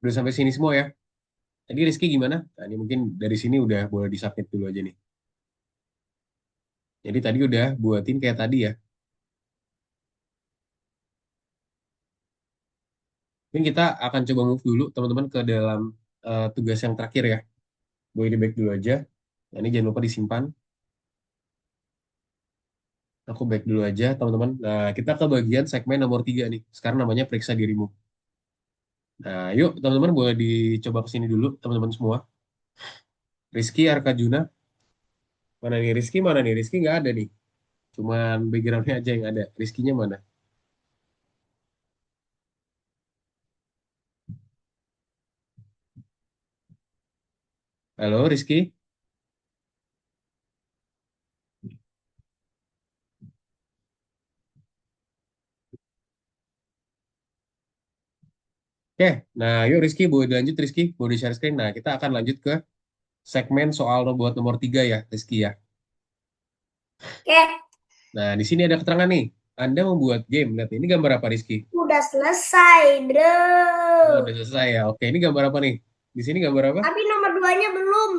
A: Udah sampai sini semua ya? Tadi Rizky gimana? Nah, ini mungkin dari sini udah boleh disubmit dulu aja nih. Jadi tadi udah buatin kayak tadi ya. Mungkin kita akan coba move dulu teman-teman ke dalam tugas yang terakhir ya. Gue ini back dulu aja. Nah, ini jangan lupa disimpan. Aku back dulu aja teman-teman. Nah, kita ke bagian segmen nomor 3 nih. Sekarang namanya periksa dirimu. Nah, yuk teman-teman boleh dicoba ke sini dulu teman-teman semua. Rizky Arkajuna. Mana nih Rizky? Mana nih? Rizky nggak ada nih. Cuman backgroundnya aja yang ada. Rizkynya mana? Halo Rizky? Oke, nah yuk Rizky, boleh dilanjut Rizky, boleh di-share screen. Nah, kita akan lanjut ke segmen soal robot nomor 3 ya, Rizky ya.
C: Oke,
A: Nah, di sini ada keterangan nih. Anda membuat game. Lihat, ini gambar apa Rizky?
C: udah selesai, bro.
A: Oh, udah selesai ya. Oke, ini gambar apa nih? Di sini gambar apa?
C: Tapi nomor 2-nya belum.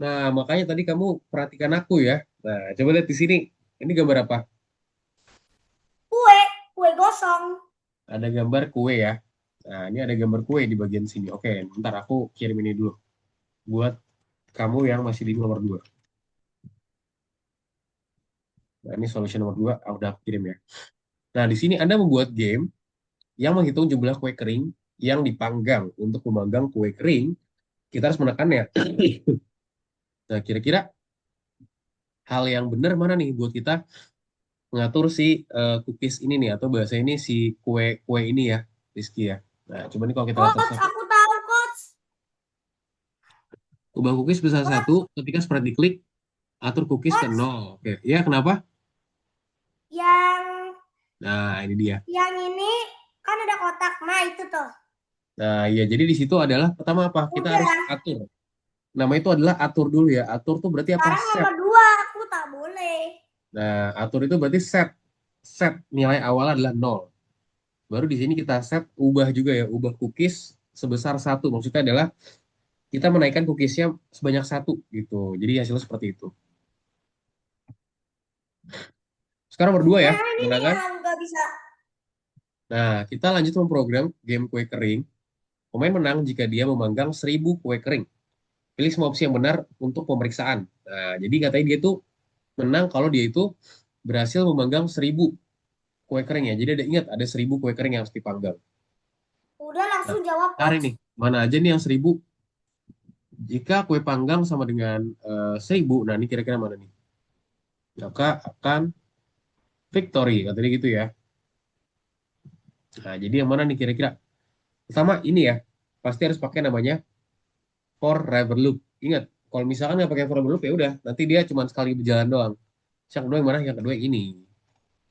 A: Nah, makanya tadi kamu perhatikan aku ya. Nah, coba lihat di sini. Ini gambar apa?
C: Kue, kue gosong.
A: Ada gambar kue ya. Nah, ini ada gambar kue di bagian sini. Oke, ntar aku kirim ini dulu. Buat kamu yang masih di nomor 2. Nah, ini solution nomor 2. Udah aku kirim ya. Nah, di sini Anda membuat game yang menghitung jumlah kue kering yang dipanggang. Untuk memanggang kue kering, kita harus menekannya. Nah, kira-kira hal yang benar mana nih buat kita mengatur si cookies ini nih, atau bahasa ini si kue-kue ini ya, Rizky ya. Nah, coba nih kalau kita lihat
C: Coach,
A: satu.
C: aku tahu, Coach.
A: Ubah cookies besar
C: Coach,
A: 1, ketika spread diklik, atur cookies ke
C: Coach,
A: 0. Oke, ya kenapa?
C: yang
A: Nah, ini dia.
C: yang ini kan ada kotak. Nah, itu tuh.
A: Nah, ya jadi di situ adalah pertama apa? Kita harus
C: Udah.
A: atur. Nama itu adalah atur dulu ya. Atur tuh berarti apa?
C: Sekarang
A: Set.
C: nomor 2 aku tak boleh.
A: Nah, atur itu berarti set. Set nilai awal adalah 0. Baru di sini kita set ubah juga ya, ubah cookies sebesar 1. Maksudnya adalah kita menaikkan cookiesnya sebanyak 1 gitu. Jadi hasilnya seperti itu. Sekarang berdua ya,
C: Nah, ini nih
A: kemenangan.
C: yang nggak bisa.
A: Nah, kita lanjut memprogram game kue kering. Pemain menang jika dia memanggang 1.000 kue kering. Pilih semua opsi yang benar untuk pemeriksaan. Nah, jadi katanya dia tuh menang kalau dia itu berhasil memanggang 1.000 kue kering ya. Jadi ada ingat ada 1.000 kue kering yang harus dipanggang.
C: Udah
A: Nah,
C: langsung jawab,
A: cari
C: coach.
A: nih mana aja nih yang 1.000. Jika kue panggang sama dengan 1.000, nah ini kira-kira mana nih? Maka akan victory, katanya gitu ya. Nah, jadi yang mana nih kira-kira? Pertama ini ya, pasti harus pakai namanya forever loop. Ingat, kalau misalkan nggak pakai forever loop ya udah, nanti dia cuma sekali berjalan doang. Yang kedua yang mana? Yang kedua yang ini.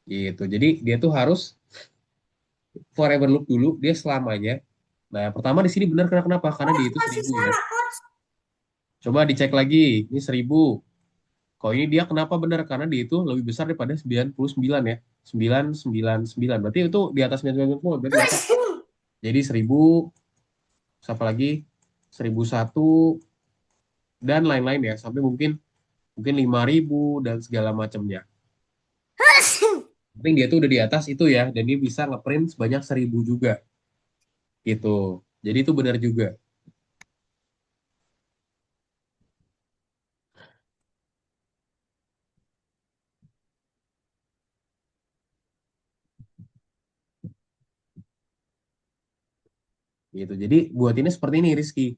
A: Gitu. Jadi dia tuh harus forever loop dulu, dia selamanya. Nah, pertama di sini benar karena kenapa? Karena dia
C: Coach
A: itu
C: masih
A: 1.000 ya.
C: salah, coach.
A: Coba dicek lagi, ini 1.000. Kalau ini dia kenapa benar? Karena dia itu lebih besar daripada 99 ya. 999. Berarti itu di atas 999. Berarti berapa? Jadi 1.000, siapa lagi? 1.001 dan lain-lain ya. Sampai mungkin mungkin 5.000 dan segala macamnya. Tapi dia tuh udah di atas itu ya. Dan dia bisa ngeprint sebanyak 1.000 juga. Gitu. Jadi itu benar juga. Gitu. Jadi buat ini seperti ini Rizky.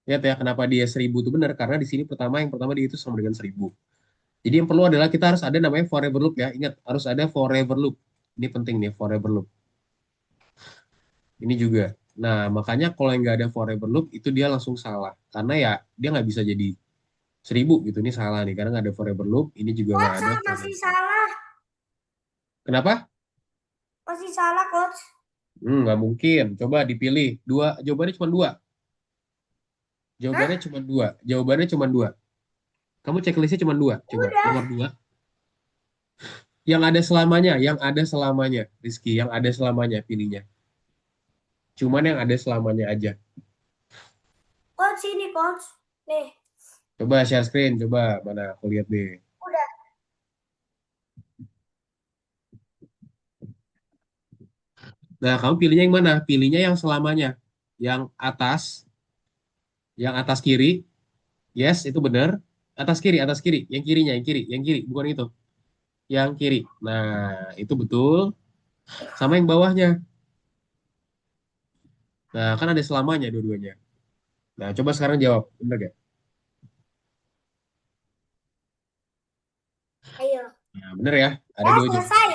A: Lihat ya kenapa dia 1.000 itu benar. Karena di sini yang pertama dia itu sama dengan 1.000. Jadi yang perlu adalah kita harus ada namanya forever loop ya. Ingat, harus ada forever loop. Ini penting nih, forever loop. Ini juga. Nah, makanya kalau yang nggak ada forever loop, itu dia langsung salah. Karena ya, dia nggak bisa jadi 1.000 gitu. Ini salah nih, karena nggak ada forever loop. Ini juga nggak
C: Coach,
A: ada
C: masih
A: forever loop.
C: salah.
A: Kenapa?
C: Masih salah, coach.
A: Nggak mungkin. Coba dipilih. Dua, jawabannya cuma dua.
C: Hah?
A: Jawabannya cuma dua. Jawabannya cuma dua. Kamu checklistnya cuma dua. Coba,
C: Udah.
A: nomor dua. Yang ada selamanya, yang ada selamanya. Rizky, yang ada selamanya pilihnya. Cuman yang ada selamanya aja.
C: Coach ini, coach. Nih,
A: Coba share screen, coba mana aku lihat deh.
C: udah.
A: Nah, kamu pilihnya yang mana? Pilihnya yang selamanya. Yang atas kiri. Yes, itu benar. Atas kiri, yang kirinya, yang kiri, bukan itu. Yang kiri. Nah, itu betul. Sama yang bawahnya. Nah, kan ada selamanya dua-duanya. Nah, coba sekarang jawab. Benar gak?
C: Ayo.
A: Nah, benar ya. Ada
C: Ya,
A: dua jawaban.
C: selesai.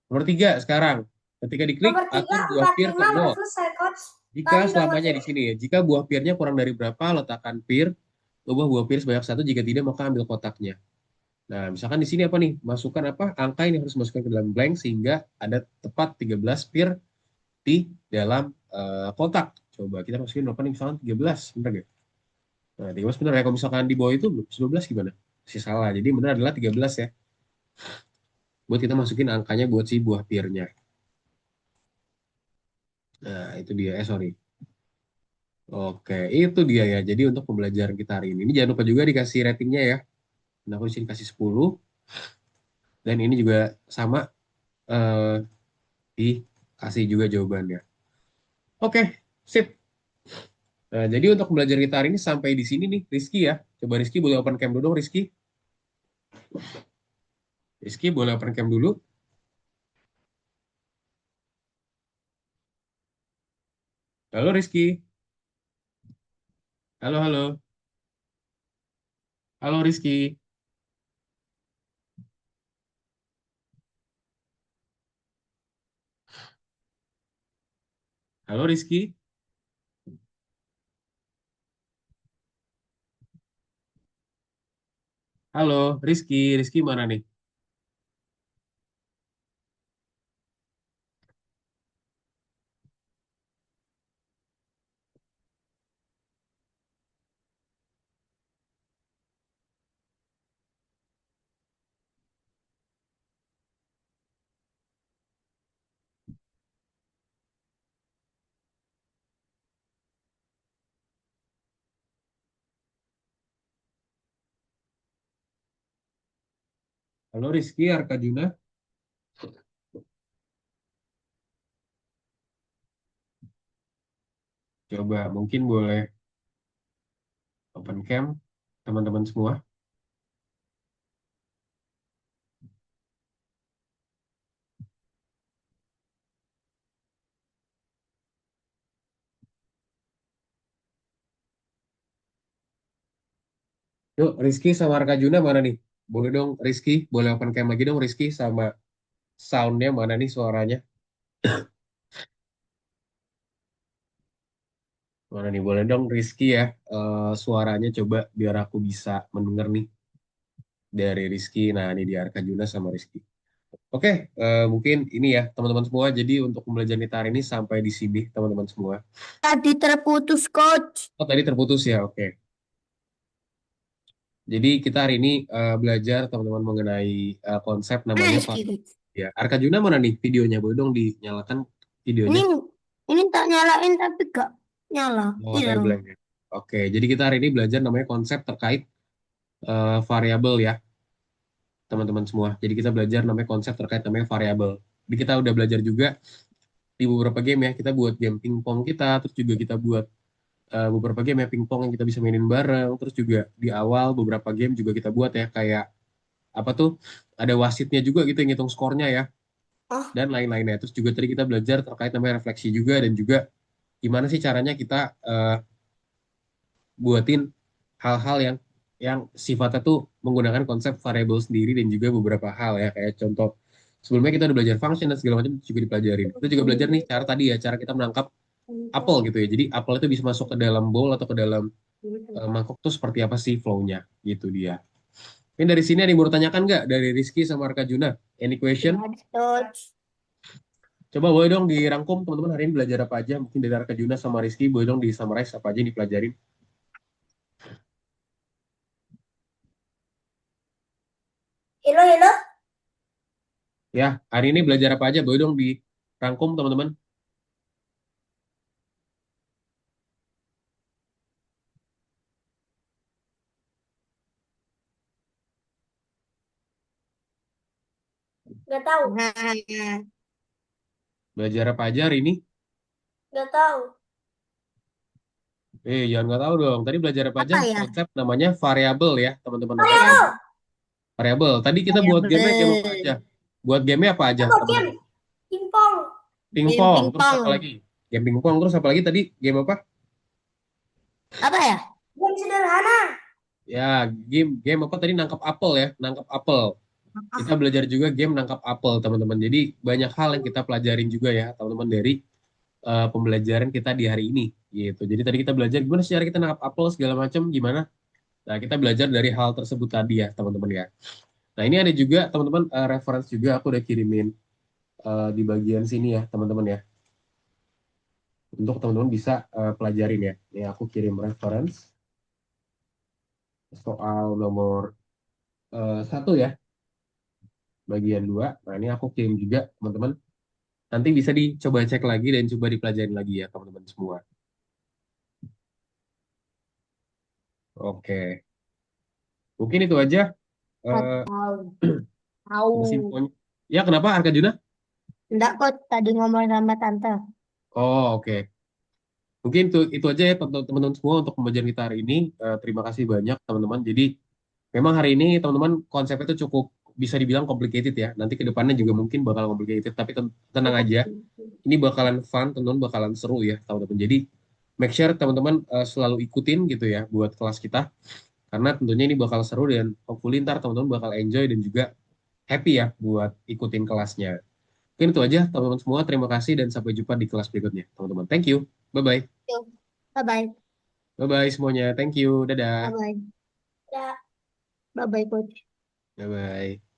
A: Nomor tiga sekarang. Ketika diklik,
C: Nomor 3,
A: atur buah
C: 4,
A: pir ke
C: 5 udah
A: nol.
C: selesai, coach.
A: Jika
C: Tadi nomor
A: selamanya di
C: 3.
A: sini ya. Jika buah pirnya kurang dari berapa, letakkan pir. Ubah buah pir sebanyak satu. Jika tidak, maka ambil kotaknya. Nah, misalkan di sini apa nih? Masukkan apa? Angka ini harus masukkan ke dalam blank sehingga ada tepat 13 pir di dalam kotak. Coba kita masukin apa nih? Misalkan 13, bener gak? Nah, 13 bener ya. Kalau misalkan di bawah itu 12 gimana? Masih salah. Jadi benar adalah 13 ya. Buat kita masukin angkanya buat si buah pirnya. Nah, itu dia. Sorry. Oke, itu dia ya. Jadi untuk pembelajaran kita hari ini jangan lupa juga dikasih ratingnya ya. Nah, aku di sini kasih 10 dan ini juga sama eh, dikasih juga jawabannya. Oke, sip. Nah, jadi untuk belajar kita hari ini sampai di sini nih, Rizky ya. Coba Rizky boleh open cam dulu dong, Rizky. Rizky boleh open cam dulu. Halo Rizky. Halo, halo. Halo Rizky. Halo Rizky. Halo Rizky. Rizky mana nih? Halo Rizky, Arkajuna. Coba mungkin boleh open cam teman-teman semua. Yuk, Rizky sama Arka Juna mana nih? Boleh dong, Rizky. Boleh open cam lagi dong, Rizky. Sama soundnya mana nih suaranya? Mana nih? Boleh dong, Rizky ya. Suaranya coba biar aku bisa mendengar nih dari Rizky. Nah, ini di Arka Juna sama Rizky. Oke, mungkin ini ya teman-teman semua. Jadi untuk pembelajaran kita hari ini sampai di sini teman-teman semua.
B: Tadi terputus, Coach.
A: Oh, tadi terputus ya. Oke. Jadi kita hari ini belajar teman-teman mengenai konsep namanya
B: Rizky, Coach.
A: ya. Arka Juna mana nih videonya? Boleh dong dinyalakan videonya.
B: Ini ini tak nyalain tapi gak nyala.
A: Oh, tapi
B: Hilang.
A: blank ya. Oke, jadi kita hari ini belajar namanya konsep terkait variabel ya, teman-teman semua. Jadi kita belajar namanya konsep terkait namanya variabel. Jadi kita udah belajar juga di beberapa game ya. Kita buat game pingpong kita, terus juga kita buat beberapa game ya pingpong yang kita bisa mainin bareng. Terus juga di awal beberapa game juga kita buat ya kayak apa tuh? Ada wasitnya juga gitu yang ngitung skornya ya
B: Oh,
A: dan lain-lainnya. Terus juga tadi kita belajar terkait namanya refleksi juga dan juga gimana sih caranya kita buatin hal-hal yang sifatnya tuh menggunakan konsep variabel sendiri dan juga beberapa hal ya kayak contoh sebelumnya kita udah belajar function dan segala macam juga dipelajarin. Kita juga belajar nih cara tadi ya cara kita menangkap apel gitu ya. Jadi apel itu bisa masuk ke dalam bowl atau ke dalam mangkok tuh seperti apa sih flow-nya gitu dia. Ini dari sini ada yang mau tanyakan nggak dari Rizky sama Arka Juna? Any question?
B: tidak ada, Coach.
A: Coba boleh dong dirangkum teman-teman hari ini belajar apa aja? Mungkin dari Arka Juna sama Rizky boleh dong di summarize apa aja yang dipelajarin.
C: Halo, halo.
A: Ya, hari ini belajar apa aja? Boleh dong dirangkum teman-teman.
C: Gak tahu,
B: Nah,
A: Belajar apa aja hari ini?
C: gak tahu.
A: Jangan nggak tahu dong. Tadi belajar apa aja?
B: apa ya?
A: Konsep namanya variabel ya, teman-teman. Apa aja? Variabel. Tadi kita buat game apa aja?
B: Variabel.
A: Buat game apa aja,
C: Apa game?
A: teman-teman?
C: Pingpong.
B: Game
A: Pingpong. Terus apa
B: pingpong.
A: lagi? Game pingpong. Terus apa lagi tadi? Game apa?
B: Apa ya?
C: Game sederhana.
A: Ya, game apa tadi? Nangkap apel ya, nangkap apel. Kita belajar juga game nangkap apel, teman-teman. Jadi banyak hal yang kita pelajarin juga ya, teman-teman dari pembelajaran kita di hari ini gitu. Jadi tadi kita belajar gimana sih cara kita nangkap apel segala macam gimana. Nah, kita belajar dari hal tersebut tadi ya, teman-teman ya. Nah, ini ada juga teman-teman reference juga aku udah kirimin di bagian sini ya, teman-teman ya. Untuk teman-teman bisa pelajarin ya. Ini aku kirim reference soal nomor 1 ya, bagian 2. Nah, ini aku kirim juga, teman-teman. Nanti bisa dicoba cek lagi dan coba dipelajarin lagi ya, teman-teman semua. Oke. Mungkin itu aja
B: Nggak
A: eh,
B: tahu. Tahu.
A: infonya. Ya, kenapa Arka Juna?
B: Enggak, Coach. Tadi ngomong sama tante.
A: Oh, oke. Mungkin itu aja ya teman-teman semua untuk pembelajaran kita hari ini. Terima kasih banyak teman-teman. Jadi memang hari ini teman-teman konsepnya itu cukup bisa dibilang complicated ya. Nanti ke depannya juga mungkin bakal complicated. Tapi tenang aja. Ini bakalan fun, teman-teman bakalan seru ya teman-teman. Jadi make sure teman-teman selalu ikutin gitu ya buat kelas kita. Karena tentunya ini bakal seru dan hopefully ntar teman-teman bakal enjoy dan juga happy ya buat ikutin kelasnya. Mungkin itu aja teman-teman semua. Terima kasih dan sampai jumpa di kelas berikutnya teman-teman. Thank you. Bye-bye.
B: Yuk. Bye-bye.
A: Bye-bye semuanya. Thank you. Dadah.
B: Bye-bye.
C: Ya.
B: Bye-bye, Coach.
A: Bye-bye.